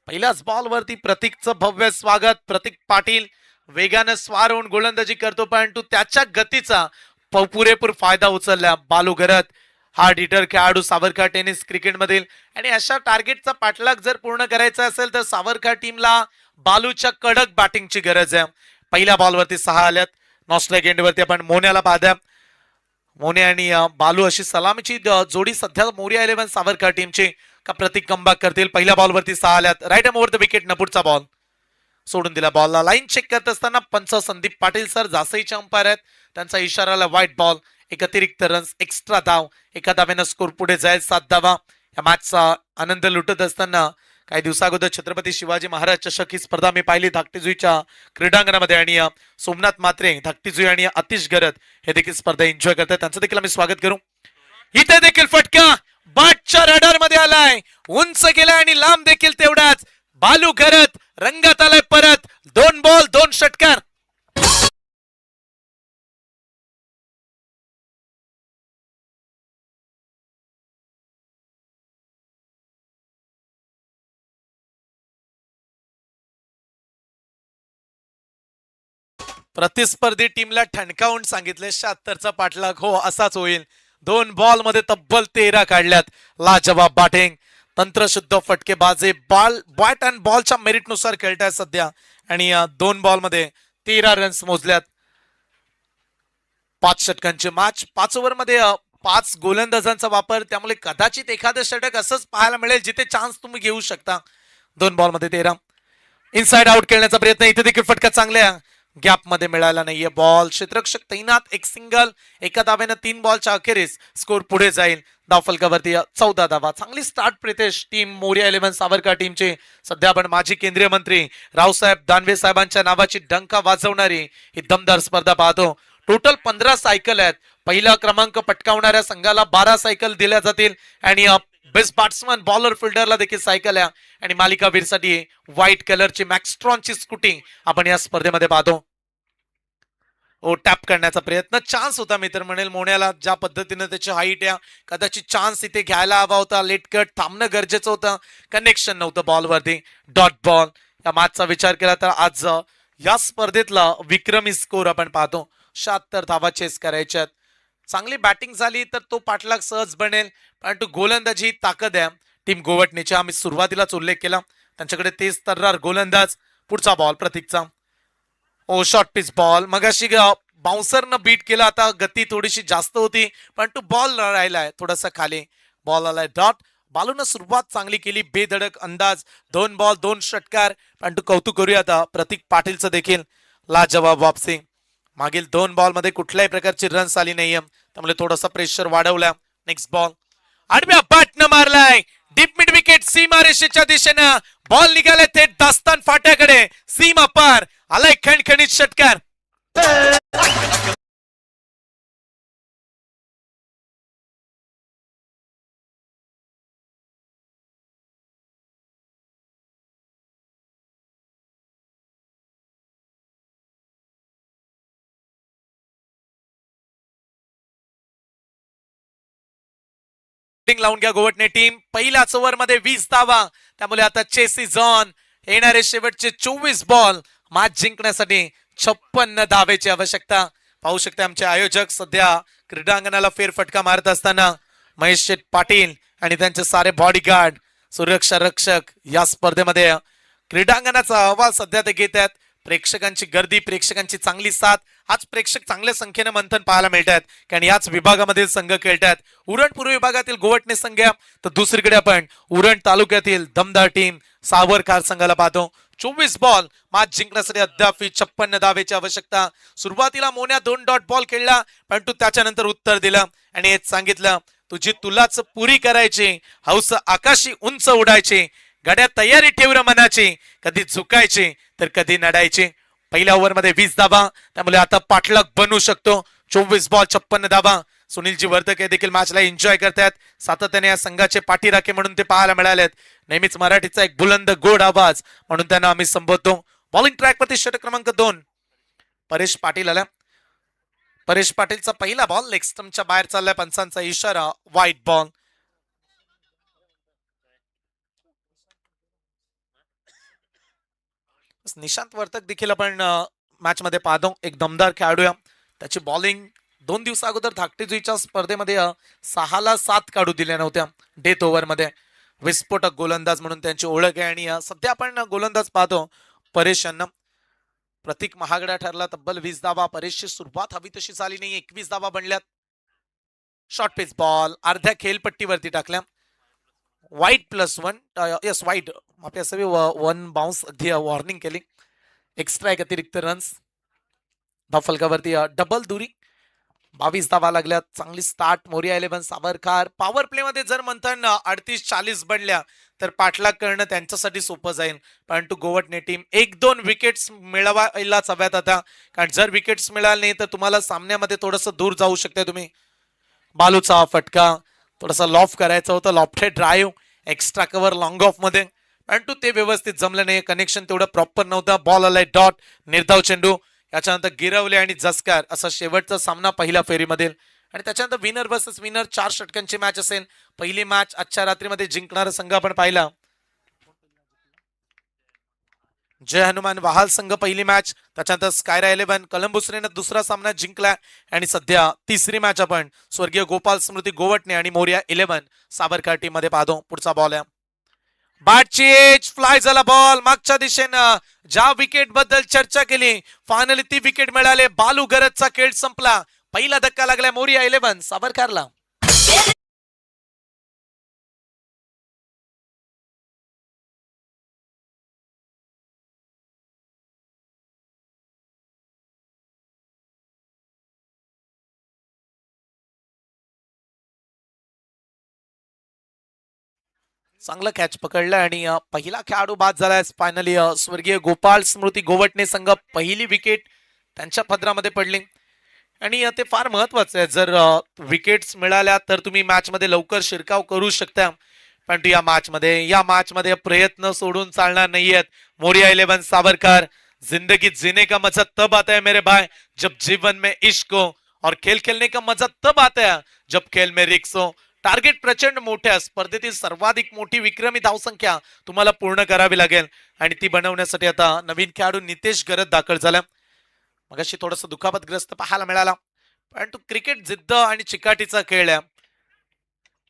पहिल्याच बॉल वरती प्रतीकचं भव्य स्वागत. प्रतीक पाटील वेगानं स्वार होऊन गोलंदाजी करतो, परंतु त्याच्या गतीचा पुरेपूर फायदा उचलला बालू घरत. हा हिटर खेळाडू सावरकर टेनिस क्रिकेट मधील. आणि अशा टार्गेटचा पाठलाग जर पूर्ण करायचा असेल तर सावरकर टीमला बालूच्या कडक बॅटिंगची गरज आहे. पहिल्या बॉलवरती 6 आल्यात. नॉस्ट्रेक एंडवरती आपण मोन्याला पाहता. मोने आणि बालू अशी सलामीची जोडी सध्या मोरिया 11 सावरकर टीमची. का प्रतीक कमबॅक करतील? पहिल्या बॉलवरती 6 आल्यात. Right arm over the wicket न पुढचा बॉल. सोडून दिला बॉलला. लाईन चेक करत असताना पंच संदीप पाटील सर जासईचे अंपायर आहेत, त्यांचा इशाराला व्हाईट बॉल. एक अतिरिक्त रन्स, एक्स्ट्रा धाव, एका धावेनं स्कोर पुढे जाईल 7 धावा. या मॅचचा आनंद लुटत असताना काही दिवसाअगोदर छत्रपती शिवाजी महाराज चषक ही स्पर्धा मी पाहिली धाकटी जुईच्या क्रीडांगणामध्ये, आणि सोमनाथ मात्रे, धाकटी जुई आणि आतिश गरत हे देखील स्पर्धा एन्जॉय करतात, त्यांचं देखील आम्ही स्वागत करू. इथे देखील फटका बाटच्या रडार मध्ये आलाय, उंच गेलाय आणि लांब देखील तेवढाच. बालू गरत रंगात आलाय परत. 2 बॉल 2 षटकार. प्रतिस्पर्धी टीमला ठणकावून सांगितले 76चा पाठलाग हो असाच होईल. 2 बॉल मध्ये तब्बल 13 काढल्यात. लाजवाब बॅटिंग, तंत्रशुद्ध फटकेबाजी, बॅट अँड बॉलच्या मेरिट नुसार खेळताय सध्या, आणि 2 बॉल मध्ये 13 रन्स मोजल्यात. 5 षटकांची मॅच, 5 ओव्हर मध्ये 5 गोलंदाजांचा वापर, त्यामुळे कदाचित एखादं षटक असंच पाहायला मिळेल जिथे चान्स तुम्ही घेऊ शकता. 2 बॉल मध्ये 13. इनसाइड आउट खेळण्याचा प्रयत्न, इथे देखील फटका चांगल्या गॅप मध्ये मिळाला नाहीये. बॉल क्षेत्ररक्षक तैनात, एक सिंगल, एका धावेनं 3 बॉलच्या अखेरीस स्कोर पुढे जाईल. धावफलकावरती 14 धावा. चांगली स्टार्ट प्रितेश. टीम मोरिया 11 सावरकर टीमचे सध्या आपण माजी केंद्रीय मंत्री रावसाहेब दानवे साहेबांच्या नावाची डंका वाजवणारी ही दमदार स्पर्धा पाहतो. टोटल 15 सायकल आहेत. पहिला क्रमांक पटकावणाऱ्या संघाला 12 सायकल दिल्या जातील, आणि बेस्ट बॅट्समन, बॉलर, फिल्डरला देखील सायकल आहे, आणि मालिकावीरसाठी व्हाईट कलरची मॅक्स्ट्रॉनची स्कूटी आपण या स्पर्धेमध्ये पाहतो. ओ टॅप करण्याचा प्रयत्न, चान्स होता मी तर म्हणेल मोन्याला. ज्या पद्धतीने त्याची हाईट आहे, कदाचित चान्स इथे घ्यायला हवा होता. लेट कट थांबणं गरजेचं होतं, कनेक्शन नव्हतं बॉलवरती. Dot ball. या मॅचचा विचार केला तर आज या स्पर्धेतला विक्रमी स्कोर आपण पाहतो. 76 धावा चेस करायच्यात. चांगली बॅटिंग झाली तर तो पाठलाग सहज बनेल, परंतु गोलंदाजी ही ताकद आहे टीम गोवटणीची. आम्ही सुरुवातीलाच उल्लेख केला, त्यांच्याकडे तेज तर्रार गोलंदाज. पुढचा बॉल प्रतीकचा. ओ शॉर्ट पिच बॉल, मगाशी बाउन्सरनं बीट केला, आता गती थोडीशी जास्त होती, परंतु बॉल राहिलाय थोडासा खाली. बॉल आलाय डॉट. बालूनं सुरुवात चांगली केली, बेधडक अंदाज. 2 बॉल 2 षटकार, परंतु कौतुक करूया आता प्रतीक पाटीलचं देखील. लाजवाब वापसी. मागील 2 बॉल मध्ये कुठल्याही प्रकारची रन्स आली नाहीये, त्यामुळे थोडासा प्रेशर वाढवला. नेक्स्ट बॉल आडव्या बॅटनं मारलाय, डीप मिड विकेट, सीमा रेषेच्या दिशेनं. बॉल निघाले थेट दास्तान फाट्याकडे, सीमा पार. आलाय खणखणीत षटकार. लावून घ्या गोवटणे टीम. पहिल्याच ओव्हर मध्ये 20 धावा, त्यामुळे आता चेसिस ऑन. येणारे शेवटचे 24 बॉल मॅच जिंकण्यासाठी 56 धावेची आवश्यकता. पाहू शकता आमचे आयोजक सध्या क्रीडांगणाला फेरफटका मारत असताना महेश शेठ पाटील आणि त्यांचे सारे बॉडीगार्ड, सुरक्षा रक्षक या स्पर्धेमध्ये क्रीडांगणाचा अहवाल सध्या ते घेत आहेत. प्रेक्षकांची गर्दी, प्रेक्षकांची चांगली साथ. आज प्रेक्षक चांगल्या संख्येने मंथन पाहायला मिळतात, कारण याच विभागामधील संघ खेळतात. उरण पूर्व विभागातील गोवटणे संघ, तर दुसरीकडे आपण उरण तालुक्यातील दमदार टीम सावरकर संघाला पाहतो. 24 बॉल मॅच जिंकण्यासाठी अद्याप 56 धावेची आवश्यकता. सुरुवातीला मोन्या 2 डॉट बॉल खेळला, परंतु त्याच्यानंतर उत्तर दिलं आणि हेच सांगितलं, तुझी तुलाच पुरी करायची, हौस आकाशी उंच उडायची, गड्या तयारी ठेव र मनाची, कधी झुकायची तर कधी नडायची. पहिल्या ओव्हर मध्ये 20 धावा, त्यामुळे आता पाठलाग बनू शकतो. 24 बॉल 56 धावा. सुनीलजी वर्धक देखील मॅचला एन्जॉय करतात. सातत्याने या संघाचे पाठीराखे म्हणून ते पाहायला मिळालेत. नेहमीच मराठीचा एक बुलंद गोड आवाज म्हणून त्यांना आम्ही संबोधतो. बॉलिंग ट्रॅक वरती षटक क्रमांक 2 परेश पाटील आला. परेश पाटीलचा पहिला बॉल लेग स्टंपच्या बाहेर चाललाय, पंचांचा इशारा व्हाईट बॉल. निशांत वर्तक देखील आपण मॅच मध्ये पाहतो. एक दमदार खेळाडू आहे. त्याची बॉलिंग 2 दिवसा अगोदर धाकटी जुईच्या स्पर्धेमध्ये 6 ला 7 काढू दिल्या नव्हत्या डेथ ओव्हर मध्ये. विस्फोटक गोलंदाज म्हणून त्यांची ओळख आहे, आणि सध्या आपण गोलंदाज पाहतो परेश यांना. प्रतीक महागडा ठरला, तब्बल 20 धावा. परेशची सुरुवात हवी तशी झाली नाही, 21 धावा बनल्यात. शॉर्ट पिच बॉल अर्ध्या खेळपट्टीवरती टाकल्या. वाईट +1, यस वाईट. आपल्या सगळे 1 बाउन्स वॉर्निंग केली. एक्स्ट्रा एक अतिरिक्त रन्स धावफलकावरती डबल दुरी 22 धावा लागल्यात. चांगली start Moriya 11 Savarkar. Power play मध्ये जर म्हणताना 38-40 बनल्या तर पाठलाग करणं त्यांच्यासाठी सोपं जाईल. परंतु गोवटणे टीम 1-2 विकेट्स मिळवायलाच हव्यात आता, कारण जर विकेट्स मिळाले नाही तर तुम्हाला सामन्यामध्ये थोडस दूर जाऊ शकते तुम्ही. बालूचा फटका थोडासा लॉफ करायचा होता, lofted drive extra cover long of मध्ये, परंतु ते व्यवस्थित जमलं नाही. कनेक्शन तेवढं प्रॉपर नव्हतं. बॉल आलाय डॉट, निर्धाव चेंडू. याच्यानंतर गिरवले आणि जसकार असा शेवटचा सामना पहिल्या फेरीमध्ये. आणि त्याच्यानंतर विनर वर्सेस विनर 4 षटकांची मॅच असेल. पहिली मॅच आजच्या रात्रीमध्ये जिंकणारा संघ आपण पाहिला, जय हनुमान वाहाल संघ पहिली मॅच. त्याच्यानंतर स्कायरा 11 कलंबुसरेनं दुसरा सामना जिंकला. आणि सध्या तिसरी मॅच आपण स्वर्गीय गोपाल स्मृती गोवटणे आणि मोरिया 11 सावरकर टीम मध्ये पाहतो. पुढचा बॉल आहे, बॅटची एज फ्लाय झाला बॉल मागच्या दिशेनं. ज्या विकेट बद्दल चर्चा केली फायनली ती विकेट मिळाली. बालू गरजचा खेळ संपला. पहिला धक्का लागला मोरिया 11 सावरकरला. चांगलं कॅच पकडलं आणि पहिला खेळाडू बाद झालाय फायनली. स्वर्गीय गोपाल स्मृती गोवटणे संघ पहिली विकेट त्यांच्या पदरामध्ये पडली. आणि ते फार महत्वाचं आहे. जर विकेट्स मिळाल्या तर तुम्ही मॅच मध्ये लवकर शिरकाव करू शकता. पण या मॅच मध्ये प्रयत्न सोडून चालणार नाहीयेत. मोरिया 11 सावरकर, जिंदगी जीने का मजा तब आता है मेरे भाई जब जीवन में इश्क हो, और खेल खेलने का मजा तब आता है जब खेल में रिक्स हो. टार्गेट प्रचंड मोठ्या स्पर्धेतील सर्वाधिक मोठी विक्रमी धावसंख्या तुम्हाला पूर्ण करावी लागेल. आणि ती बनवण्यासाठी आता नवीन खेळाडू नितेश गरज दाखल झाला. मगाशी थोडस दुखापतग्रस्त पाहायला मिळाला, परंतु क्रिकेट जिद्द आणि चिकाटीचा खेळ आहे.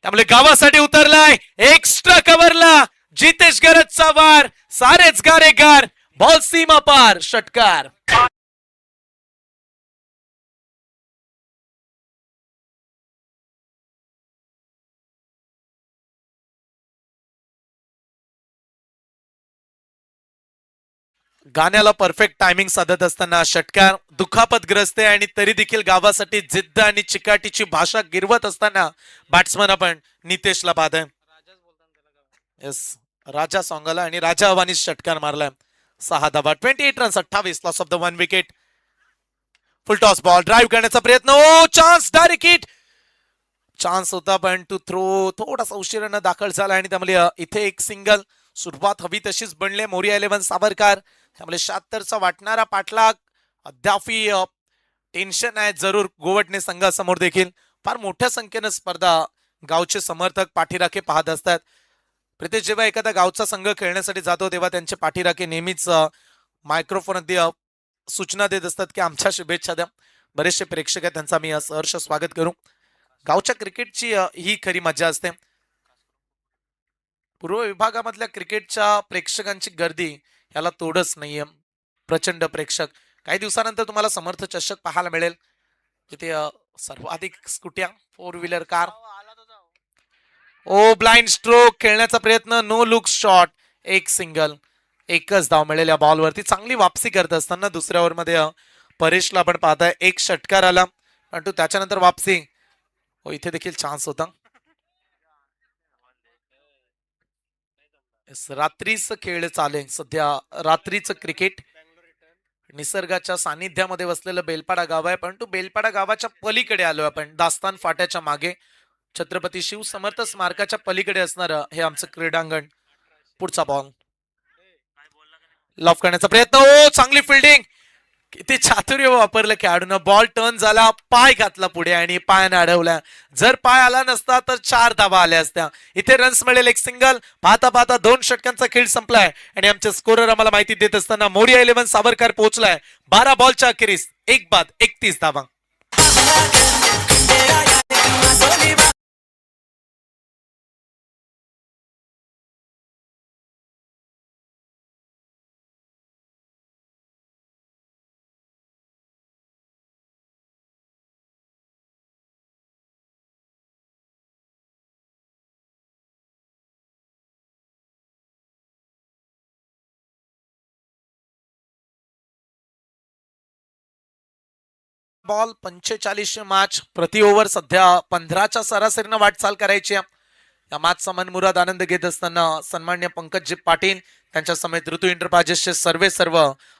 त्यामुळे गावासाठी उतरलाय. एक्स्ट्रा कव्हरला जितेश गरजचा वार. सारेच गारे गार. बॉल सीमा पार. षटकार. गाण्याला परफेक्ट टायमिंग साधत असताना षटकार दुखापतग्रस्त आहे आणि तरी देखील गावासाठी जिद्द आणि चिकाटीची भाषा गिरवत असताना बॅट्समन आपण नितेशला बाद आहे. येस, राजा सॉंगाला आणि राजा अवानी षटकार मारलाय. 6 धावा 28 runs 28 loss of the 1 wicket. Full toss ball drive करण्याचा प्रयत्न. ओ चान्स, डायरेक्ट हिट. चान्स होता पण टू थ्रो थोडासा उशिरानं दाखल झाला आणि त्यामुळे इथे एक सिंगल. सुरुवात हवी तशीच बनले मोरिया 11 सावरकर. त्यामुळे 76चा वाटणारा पाठलाग अद्यापही टेन्शन आहे जरूर गोवटणे संघासमोर देखील. फार मोठ्या संख्येनं स्पर्धा गावचे समर्थक पाठीराखे पाहत असतात. प्रितेश, जेव्हा एखादा गावचा संघ खेळण्यासाठी जातो तेव्हा त्यांचे पाठीराखे नेहमीच मायक्रोफोन अगदी सूचना देत असतात की आमच्या शुभेच्छा द्या. बरेचसे प्रेक्षक आहेत, त्यांचा मी सहर्ष स्वागत करू. गावच्या क्रिकेटची ही खरी मजा असते. पूर्व विभागामधल्या क्रिकेटच्या प्रेक्षकांची गर्दी याला तोडच नाहीये. प्रचंड प्रेक्षक. काही दिवसानंतर तुम्हाला समर्थ चषक पाहायला मिळेल, जिथे सर्वाधिक स्कुट्या 4 व्हीलर कार. ओ ब्लाइंड स्ट्रोक खेळण्याचा प्रयत्न, नो लुक शॉट, एक सिंगल. एकच धाव मिळेल या बॉलवरती. चांगली वापसी करत असताना दुसऱ्या ओव्हर मध्ये परेशला आपण पाहताय एक षटकार आला, परंतु त्याच्यानंतर वापसी. हो, इथे देखील चान्स होता. रात्रीच खेळ चालेल सध्या, रात्रीचं क्रिकेट. निसर्गाच्या सानिध्यामध्ये वसलेलं बेलपाडा गाव आहे, परंतु बेलपाडा गावाच्या पलीकडे आलो आपण, दास्तान फाट्याच्या मागे. छत्रपती शिवसमर्थ स्मारकाच्या पलीकडे असणार हे आमचं क्रीडांगण. पुढचा बॉल लॉफ करण्याचा प्रयत्न. ओ चांगली फिल्डिंग. किती चातुर्य वापरलं खेळाडून. बॉल टर्न झाला, पाय घातला पुढे आणि पायाने अडवला. जर पाय आला नसता तर 4 धावा आल्या असत्या. इथे रन्स मिळेल एक सिंगल. पाहता पाहता 2 षटकांचा खेळ संपलाय आणि आमचे स्कोरर आम्हाला माहिती देत असताना मोरिया 11 सावरकर पोहोचलाय 12 बॉलच्या अखेरीस 1 बाद 31 धावा. बॉल 45 मॅच प्रति ओव्हर सध्या 15च्या सरासरीनं वाटचाल करायची आहे. या मॅचचा मनमुराद आनंद घेत असताना सन्मान्य पंकज पाटील त्यांच्या समेत ऋतू इंटरप्राइजेसचे सर्व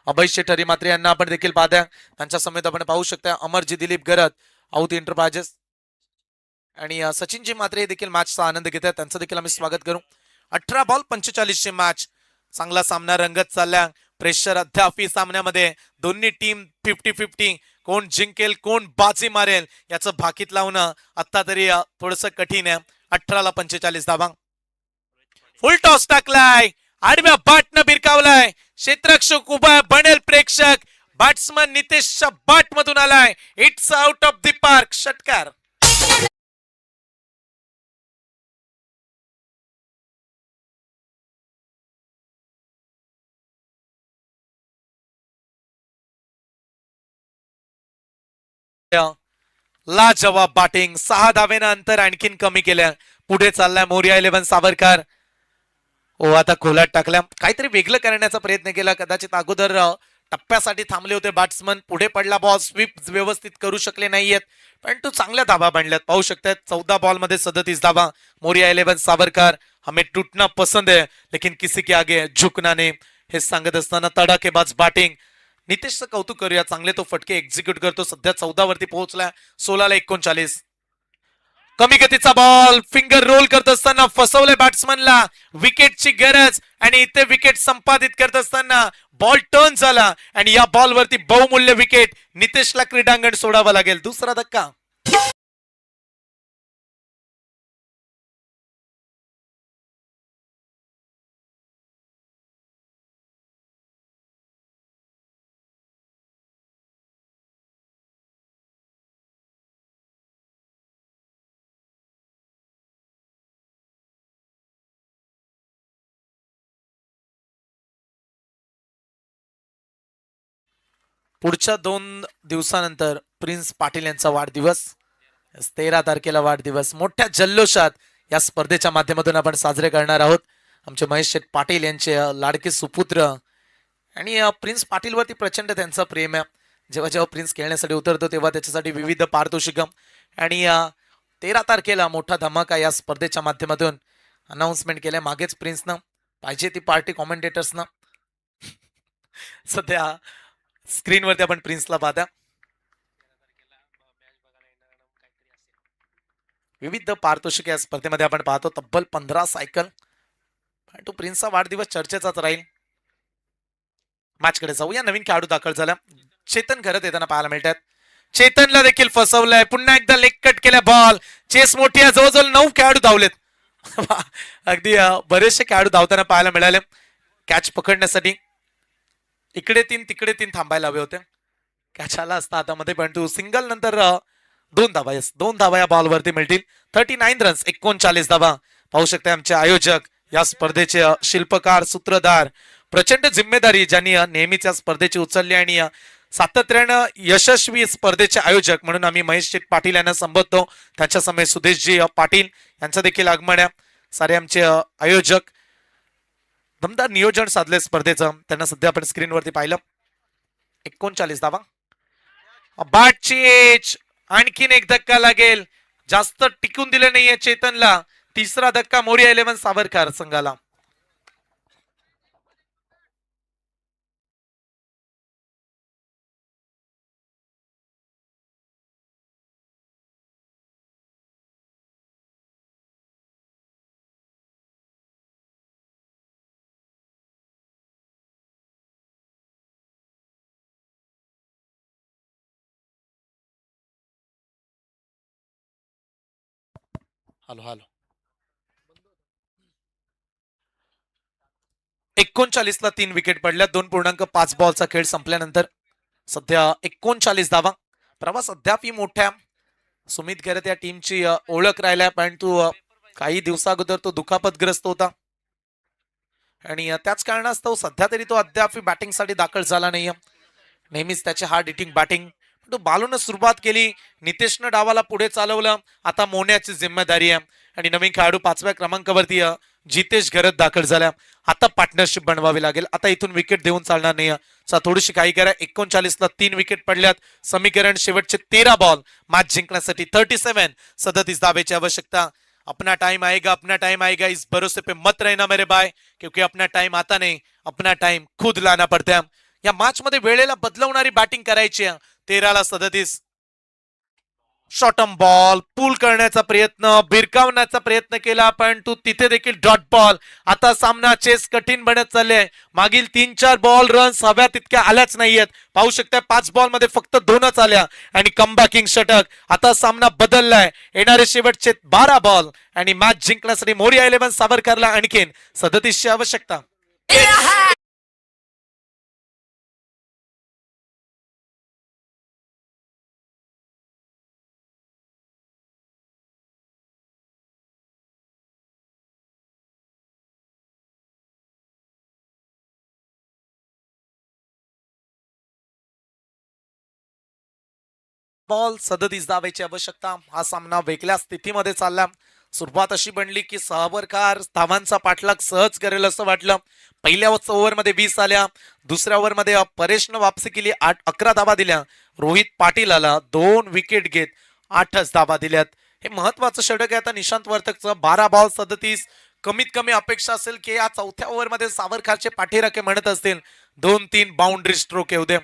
अभय शेठरी मात्रे यांना आपण देखील पाहत्या. त्यांच्या समेत आपण पाहू शकता अमरजी दिलीप गरत औत इंटरप्राइजेस आणि सचिनजी मात्रे देखील मॅचचा आनंद घेत आहेत. त्यांचं देखील आम्ही स्वागत करू. 18 बॉल 45 मॅच चांगला सामना रंगत चालल्या. प्रेशर अद्याप सामन्यामध्ये दोन्ही टीम 50-50 कोण जिंकेल कोण बाजी मारेल याचं भाकीत लावणं आता तरी थोडस कठीण आहे. 18ला 45 धावा. फुल टॉस टाकलाय आडव्या बॅटनं भिरकावलाय. क्षेत्ररक्षक उभा बनेल प्रेक्षक. बॅट्समन नितेशच्या बॅट मधून आलाय. It's out of the park. षटकार. लाजवाब बॅटिंग. 6 धावेनं अंतर आणखीन कमी केल्या. पुढे चाललाय मोरिया 11 सावरकर. ओ आता खोलात टाकल्या. काहीतरी वेगळं करण्याचा प्रयत्न केला. कदाचित अगोदर टप्प्यासाठी थांबले होते बॅट्समन. पुढे पडला बॉल. स्वीप व्यवस्थित करू शकले नाहीयेत परंतु चांगल्या धावा बांधल्यात. पाहू शकतात 14 बॉल मध्ये 37 धावा. मोरिया 11 सावरकर. हमें टूटना पसंद है लेकिन किसी के आगे झुकना नहीं हे सांगत असताना तडाखेबाज बॅटिंग. नितेशचं कौतुक करूया. चांगले तो फटके एक्झिक्यूट करतो. सध्या 14 वरती पोहोचला. 16ला 39. कमी गतीचा बॉल फिंगर रोल करत असताना फसवले बॅट्समनला. विकेटची गरज आणि इथे विकेट संपादित करत असताना बॉल टर्न झाला आणि या बॉल वरती बहुमूल्य विकेट. नितेशला क्रीडांगण सोडावं लागेल. दुसरा धक्का. पुढच्या 2 दिवसानंतर प्रिन्स पाटील यांचा वाढदिवस. 13 तारखेला वाढदिवस मोठ्या जल्लोषात या स्पर्धेच्या माध्यमातून आपण साजरे करणार आहोत. आमचे महेश शेठ पाटील यांचे लाडके सुपुत्र आणि प्रिन्स पाटील वरती प्रचंड त्यांचं प्रेम आहे. जेव्हा जेव्हा प्रिन्स खेळण्यासाठी उतरतो तेव्हा त्याच्यासाठी विविध पारितोषिकम आणि 13 तारखेला मोठा धमाका या स्पर्धेच्या माध्यमातून अनाउन्समेंट केल्या. मागेच प्रिन्सनं पाहिजे ती पार्टी कॉमेंटेटर्सनं. सध्या स्क्रीनवरती आपण प्रिन्सला पाहता. विविध पारितोषिक या स्पर्धेमध्ये आपण पाहतो. तब्बल 15 सायकल. तो प्रिन्सचा वाढदिवस चर्चेचाच राहील. मॅचकडे जाऊया. नवीन खेळाडू दाखल झाला. चेतन घरात येताना पाहायला मिळतात. चेतनला देखील फसवलंय. पुन्हा एकदा लेग कट केला बॉल. चेस मोठी आहे. जवळजवळ 9 खेळाडू धावलेत. अगदी बरेचसे खेळाडू धावताना पाहायला मिळाले. कॅच पकडण्यासाठी इकडे 3 तिकडे 3 थांबायला हवे होते. कॅच आला असता हातामध्ये परंतु सिंगल नंतर 2 धावा. 2 धावा या बॉलवरती मिळतील. 39 रन्स 39 धावा. पाहू शकता आमचे आयोजक या स्पर्धेचे शिल्पकार सूत्रधार. प्रचंड जिम्मेदारी ज्यांनी नेहमीच या स्पर्धेची उचलली आणि सातत्यानं यशस्वी स्पर्धेचे आयोजक म्हणून आम्ही महेश शेठ पाटील यांना संबोधतो. त्यांच्या समेत सुदेशजी पाटील यांचं देखील आगमन आहे. सारे आमचे आयोजक दमदार नियोजन साधले स्पर्धेचं. त्यांना सध्या आपण स्क्रीनवरती पाहिलं. 39 धावा. बॅटची एज. आणखीन एक धक्का लागेल. जास्त टिकून दिले नाहीये चेतनला. तिसरा धक्का मोरिया 11 सावरकर संघाला. Hello hello. 39ला 3 विकेट पडल्या. 2.5 बॉलचा खेळ संपल्यानंतर सध्या 39 धावा. प्रवास अद्यापही मोठ्या. सुमित गरत या टीमची ओळख राहिल्या परंतु काही दिवसा अगोदर तो दुखापतग्रस्त होता आणि त्याच कारणास्तव सध्या तरी तो अद्याप बॅटिंगसाठी दाखल झाला नाहीये. नेहमीच त्याची हार्ड हिटिंग बॅटिंग. तो बालून सुरुवात केली. नितेशनं डावाला पुढे चालवलं. आता मोन्याची जिम्मेदारी आहे आणि नवीन खेळाडू 5व्या क्रमांकावरती जितेश घरत दाखल झाल्या. आता पार्टनरशिप बनवावी लागेल. आता इथून विकेट देऊन चालणार नाही. थोडीशी काही करा. 39ला 3 विकेट पडल्यात. समीकरण शेवटचे 13 बॉल मॅच जिंकण्यासाठी 37 धावेची आवश्यकता. अपना टाइम आएगा, अपना टाइम आएगा, इस भरोसे पे मत रहना मेरे भाई, क्योंकि अपना टाइम आता नहीं, अपना टाइम खुद लाना पड़ता है. या मॅच मध्ये वेळेला बदलवणारी बॅटिंग करायची आहे. 13ला 37. शॉर्टम बॉल पूल करण्याचा प्रयत्न, भिरकावण्याचा प्रयत्न केला, पण तू तिथे देखील डॉट बॉल. आता सामना चेस कठीण बनत चालले. मागील 3-4 बॉल रन्स हव्या तितक्या आल्याच नाहीयेत. पाहू शकता 5 बॉल मध्ये फक्त 2च आल्या आणि कमबॅकिंग षटक. आता सामना बदललाय. येणारे शेवटचे 12 बॉल आणि मॅच जिंकण्यासाठी मोरिया 11 सावरकरला आणखीन 37ची आवश्यकता. बॉल 37 धावेची आवश्यकता. हा सामना वेगळ्या स्थितीमध्ये चालला. सुरुवात अशी बनली की सावरकर धावांचा पाठलाग सहज करेल असं वाटलं. पहिल्या ओव्हरमध्ये 20 आल्या. दुसऱ्या ओव्हरमध्ये परेशनं वापसी केली, 11 धावा दिल्या. रोहित पाटील आला, 2 विकेट घेत 8च धावा दिल्यात. हे महत्वाचं षटक आहे आता निशांत वर्तकचं. 12 बॉल 37. कमीत कमी अपेक्षा असेल की या चौथ्या ओव्हरमध्ये सावरकरचे पाठीराखे म्हणत असतील 2-3 बाउंड्री स्ट्रोक येऊ दे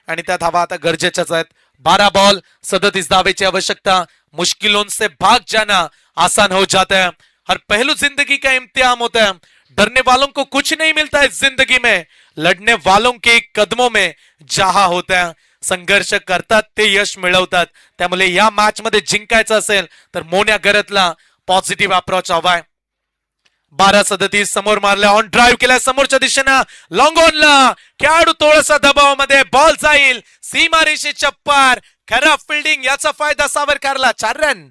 आणि त्या धावा आता गरजेच्याच आहेत. 12 बॉल 37 धावेची आवश्यकता. मुश्किलों से भाग जाना आसान हो जाता है. हर पहलू जिंदगी का इम्तिहान होता है. डरने वालों को कुछ नहीं मिलता है जिंदगी में, लढने वालों के कदमों में जहा होता है. संघर्ष करतात ते यश मिळवतात. त्यामुळे या मॅच मध्ये जिंकायचं असेल तर मोन्या गरतला पॉझिटिव्ह अप्रोच हवाय. 12-37 समोर मारल्या, ऑन ड्राईव्ह केल्या समोरच्या दिशेनं, लॉंग ऑनला खेळाडू थोडासा दबावामध्ये, बॉल जाईल सीमारेषेच्या पार. खराब फिल्डिंग, याचा फायदा सावरकरला. 4 रन.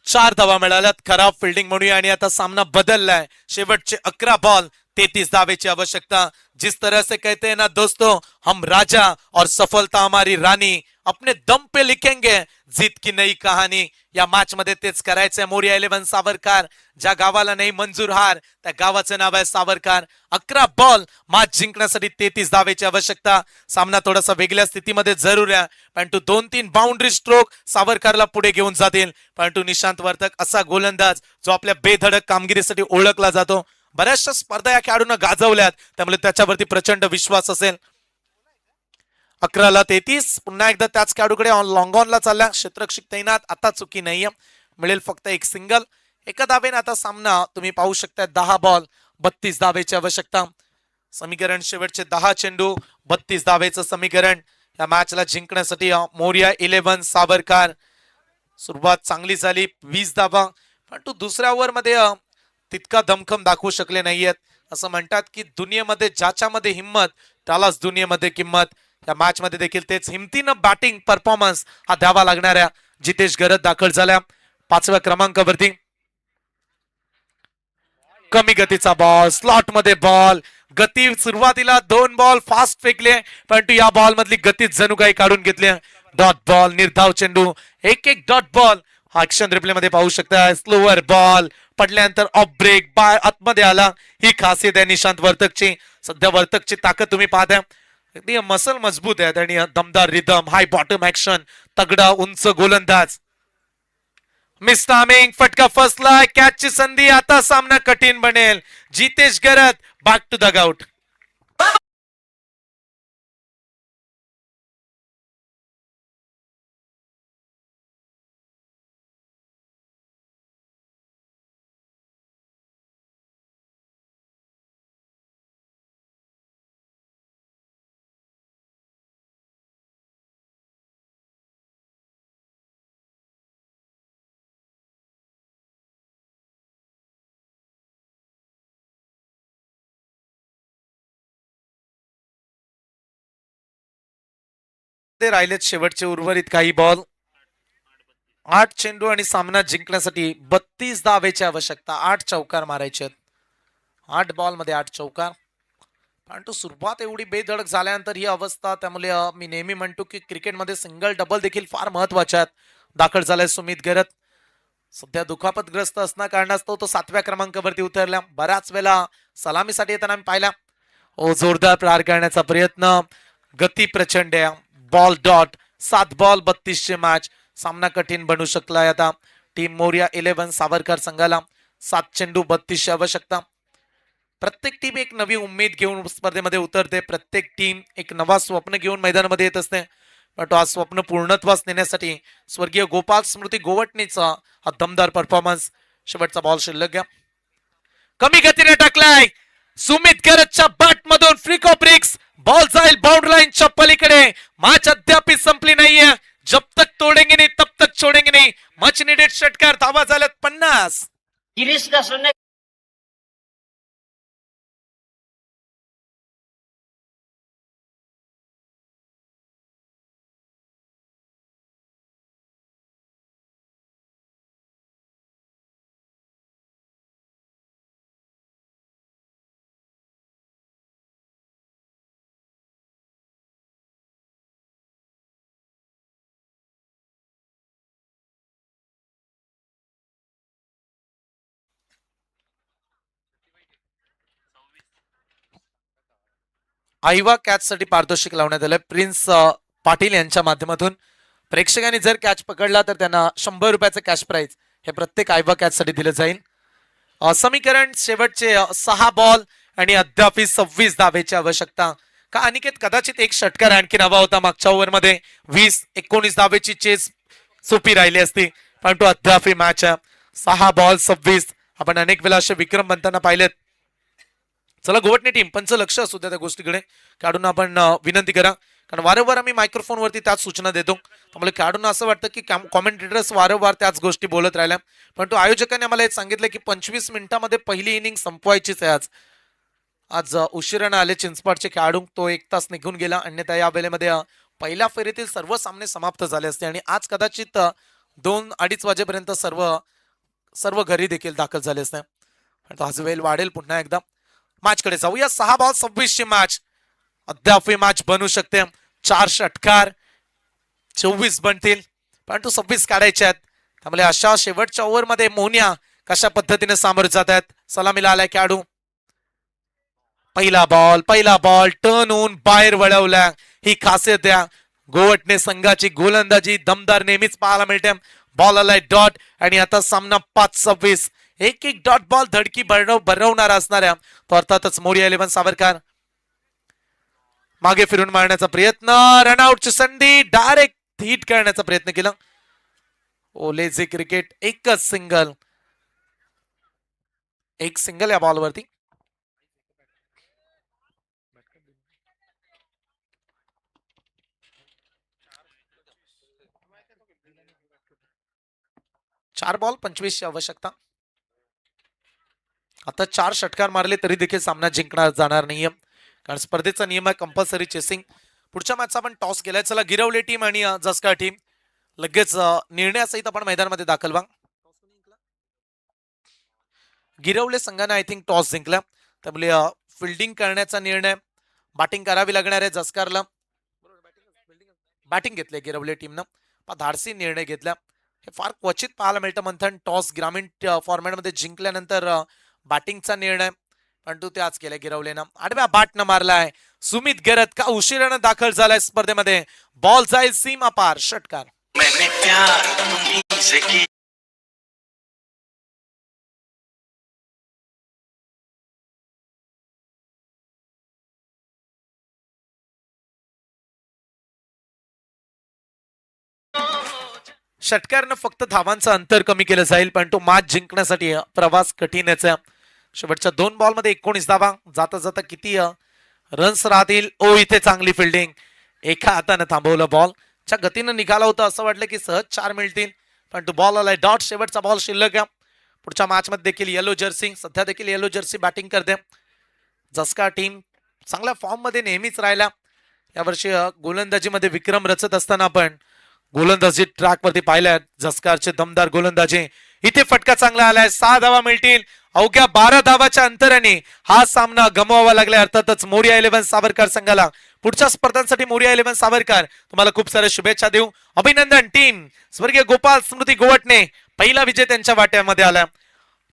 चार धावा मिळाल्यात. खराब फिल्डिंग म्हणूया आणि आता सामना बदललाय. शेवटचे 11 बॉल 33 धावेची आवश्यकता. जिस तरह से कहते हैं ना दोस्तों, हम राजा और सफलता हमारी रानी, अपने दम पे लिखेंगे जीत की नई कहानी. या मॅच मध्ये तेच करायचंय. मोरिया 11 सावरकर. ज्या गावाला नाही मंजूर हार, त्या गावाचं नाव आहे सावरकर. 11 बॉल मॅच जिंकण्यासाठी 33 धावेची आवश्यकता. सामना थोडासा वेगळ्या स्थितीमध्ये जरूर आहे, परंतु 2-3 बाउंड्री स्ट्रोक सावरकरला पुढे घेऊन जातील. परंतु निशांत वर्तक असा गोलंदाज जो आपल्या बेधडक कामगिरीसाठी ओळखला जातो. बऱ्याचशा स्पर्धा या खेळाडूंना गाजवल्यात, त्यामुळे त्याच्यावरती प्रचंड विश्वास असेल. 11-33. पुन्हा एकदा त्याच खेळाडूकडे लॉंग ऑनला चालल्या. क्षेत्ररक्षक तैनात. आता चुकी नाहीये, मिळेल फक्त एक सिंगल. एका धावेने आता सामना तुम्ही पाहू शकता. 10 बॉल 32 धावेची आवश्यकता. समीकरण शेवटचे 10 चेंडू 32 धावेचं समीकरण. या मॅचला जिंकण्यासाठी मोरिया 11 सावरकर. सुरुवात चांगली झाली, 20 धावा, परंतु दुसऱ्या ओव्हरमध्ये तितका दमखम दाखवू शकले नाहीयेत. असं म्हणतात की दुनियेमध्ये ज्याच्यामध्ये हिंमत त्यालाच दुनियेमध्ये किंमत. या मॅच मध्ये देखील तेच हिमतीनं बॅटिंग परफॉर्मन्स हा द्यावा लागणाऱ्या जितेश गरत दाखल झाल्या 5व्या क्रमांकावरती. कमी गतीचा बॉल, स्लॉट मध्ये बॉल. गती सुरुवातीला 2 बॉल फास्ट फेकले, परंतु या बॉल मधली गती जणू काही काढून घेतली. डॉट बॉल, निर्धाव चेंडू, एक डॉट बॉल. हा ऍक्शन रिप्ले मध्ये पाहू शकता. स्लोअर बॉल पडल्यानंतर ऑफ ब्रेक बाय आतमध्ये आला. ही खासियत आहे निशांत वर्तकची. सध्या वर्तकची ताकद तुम्ही पाहता, अगदी मसल मजबूत आहेत आणि दमदार रिदम, हाय बॉटम ऍक्शन, तगडा उंच गोलंदाज. मिस टायमिंग, फटका फसला, कॅचची संधी. आता सामना कठीण बनेल. जितेश गरत बॅक टू द आउट. राहिलेत शेवटचे उर्वरित काही बॉल. 8 चेंडू आणि सामना जिंकण्यासाठी 32 धावेची आवश्यकता. 8 चौकार मारायचे. 8 बॉल मध्ये 8 चौकार. परंतु सुरुवात एवढी बेधडक झाल्यानंतर ही अवस्था, त्यामुळे मी नेहमी म्हणतो की क्रिकेटमध्ये सिंगल डबल देखील फार महत्वाच्या आहेत. दाखल झालाय सुमित गरत. सध्या दुखापतग्रस्त असण्या कारणास्तव तो 7व्या क्रमांकावरती उतरला. बऱ्याच वेळा सलामीसाठी येताना आम्ही पाहिला. जोरदार प्रहार करण्याचा प्रयत्न, गती प्रचंड आहे. Ball dot. 7 ball 32 match. सामना कठीण बनू शकलाय आता टीम मोरिया 11 सावरकर संघाला. 7 चेंडू 32 आवश्यकता. प्रत्येक टीम एक नवी उमेद घेऊन स्पर्धेमध्ये उतरते. प्रत्येक टीम एक नवा स्वप्न घेऊन मैदानामध्ये येत असते. पण तो आज स्वप्न पूर्णत्वास नेण्यासाठी स्वर्गीय गोपाल स्मृती गोवटणेचा हा दमदार परफॉर्मन्स. शेवटचा बॉल शिल्लक घ्या. कमी गतीने टाकलाय सुमित गरजच्या बॅट मधून फ्रिको ब्रिक्स. बॉल जाईल बाउंड्री लाईनच्या पलीकडे. मॅच अद्याप संपली नाहीये. जब तक तोडेंगे नहीं तब तक छोडेंगे नहीं. मच निडेड षटकार. धावा झाल्यात 50. गिरीश का सुनने आईवा कॅच साठी पारितोषिक लावण्यात आलंय प्रिन्स पाटील यांच्या माध्यमातून. प्रेक्षकांनी जर कॅच पकडला तर त्यांना 100 रुपयाचं कॅश प्राइज हे प्रत्येक आईवा कॅच साठी दिलं जाईल. समीकरण शेवटचे 6 बॉल आणि अद्याप 26 धावेची आवश्यकता. का अनिकेत कदाचित एक षटकार आणखी हवा होता मागच्या ओव्हरमध्ये. 20-19 धावेची चेस सोपी राहिली असती, परंतु अद्याप मॅच आहे. 6 बॉल 26. आपण अनेक वेळा असे विक्रम बनताना पाहिलेत. चला गोवटणे टीम पंच लक्ष असू द्या त्या गोष्टीकडे. काढून आपण विनंती करा, कारण वारंवार आम्ही मायक्रोफोन वरती त्याच सूचना देतो. त्यामुळे काढून असं वाटतं की कॉमेंटेटर्स वारंवार त्याच गोष्टी बोलत राहिल्या. परंतु आयोजकांनी आम्हाला हे सांगितलं की 25 मिनिटांमध्ये पहिली इनिंग संपवायचीच आहे. आज उशिराने आले चिंचपाडचे खेळाडू. तो 1 तास निघून गेला. अन्यथा या वेळेमध्ये पहिल्या फेरीतील सर्व सामने समाप्त झाले असते आणि आज कदाचित 2-2:30 वाजेपर्यंत सर्व घरी देखील दाखल झाले असते. परंतु आज वेळ वाढेल पुन्हा एकदा. मॅच कडे जाऊया. 6 बॉल 26 ची मॅच. अद्याप मॅच बनू शकते. 4 षटकार 24 बनतील, परंतु 26 काढायचे आहेत. त्यामुळे अशा शेवटच्या ओव्हर मध्ये मोनिया कशा पद्धतीने सामोरे जात आहेत. सलामीला आलाय खेळाडू. पहिला बॉल टर्न होऊन बाहेर वळवला. ही खासियत आहे गोवटणे संघाची. गोलंदाजी दमदार नेहमीच पाहायला मिळते. बॉल आलाय डॉट आणि आता सामना 5-26. एक डॉट बॉल धडकी भरवणारा असणाऱ्या तो अर्थातच मोरिया 11 सावरकर. मागे फिरून मारण्याचा प्रयत्न. रनआउटची संधी. डायरेक्ट हिट करण्याचा प्रयत्न केला. ओलेझे क्रिकेट. एकच सिंगल. एक सिंगल या बॉलवरती. चार बॉल 25 ची आवश्यकता. आता 4 षटकार मारले तरी देखील सामना जिंकणार जाणार नाहीये, कारण स्पर्धेचा नियम आहे कंपल्सरी चेसिंग. पुढच्या मॅचचा आपण टॉस केलाय. चला गिरवले टीम आणि जसका टीम लगेच निर्णयासहित आपण मैदानामध्ये दाखल व्हा. गिरवले संघाने आय थिंक टॉस जिंकला, त्यामुळे फिल्डिंग करण्याचा निर्णय. बॅटिंग करावी लागणार आहे जसकारला. बॅटिंग घेतले गिरवले टीमनं. धाडसी निर्णय घेतला. हे फार क्वचित पाहायला मिळतं मंथन. टॉस ग्रामीण फॉर्मॅटमध्ये जिंकल्यानंतर बॅटिंगचा निर्णय, परंतु ते आज केलाय गिरवलेनं. आडव्या बॅटनं मारलाय सुमित गरत. का उशिरानं दाखल झालाय स्पर्धेमध्ये. बॉल जाईल सीमा पार. षटकार. षटकारनं फक्त धावांचं अंतर कमी केलं जाईल, पण तो मॅच जिंकण्यासाठी प्रवास कठीणच आहे. शेवटच्या 2 बॉल मध्ये 19 धावा. जाता जाता किती रन्स राहतील. ओ इथे चांगली फिल्डिंग. एका हाताने थांबवलं. बॉल च्या गतीनं निघाला होता. असं वाटलं की सहज 4 मिळतील, पण तो बॉल आलाय डॉट. शेवटचा बॉल शिल्लक आहे. पुढच्या मॅच मध्ये देखील येलो जर्सी, सध्या देखील येलो जर्सी बॅटिंग करते. जसका टीम चांगल्या फॉर्म मध्ये नेहमीच राहिला. यावर्षी गोलंदाजीमध्ये विक्रम रचत असताना आपण गोलंदाजी ट्रॅक वरती पाहिल्या. जसकारचे दमदार गोलंदाजी. इथे फटका चांगला आलाय, 6 धावा मिळतील. अवघ्या 12 धावाच्या अंतराने हा सामना गमवावा लागलाय. अर्थातच मोरिया 11 सावरकर संघाला पुढच्या स्पर्धांसाठी मोरिया 11 सावरकर तुम्हाला खूप साऱ्या शुभेच्छा देऊ. अभिनंदन टीम. स्वर्गीय गोपाल स्मृती गोवटणे पहिला विजय त्यांच्या वाट्यामध्ये आला.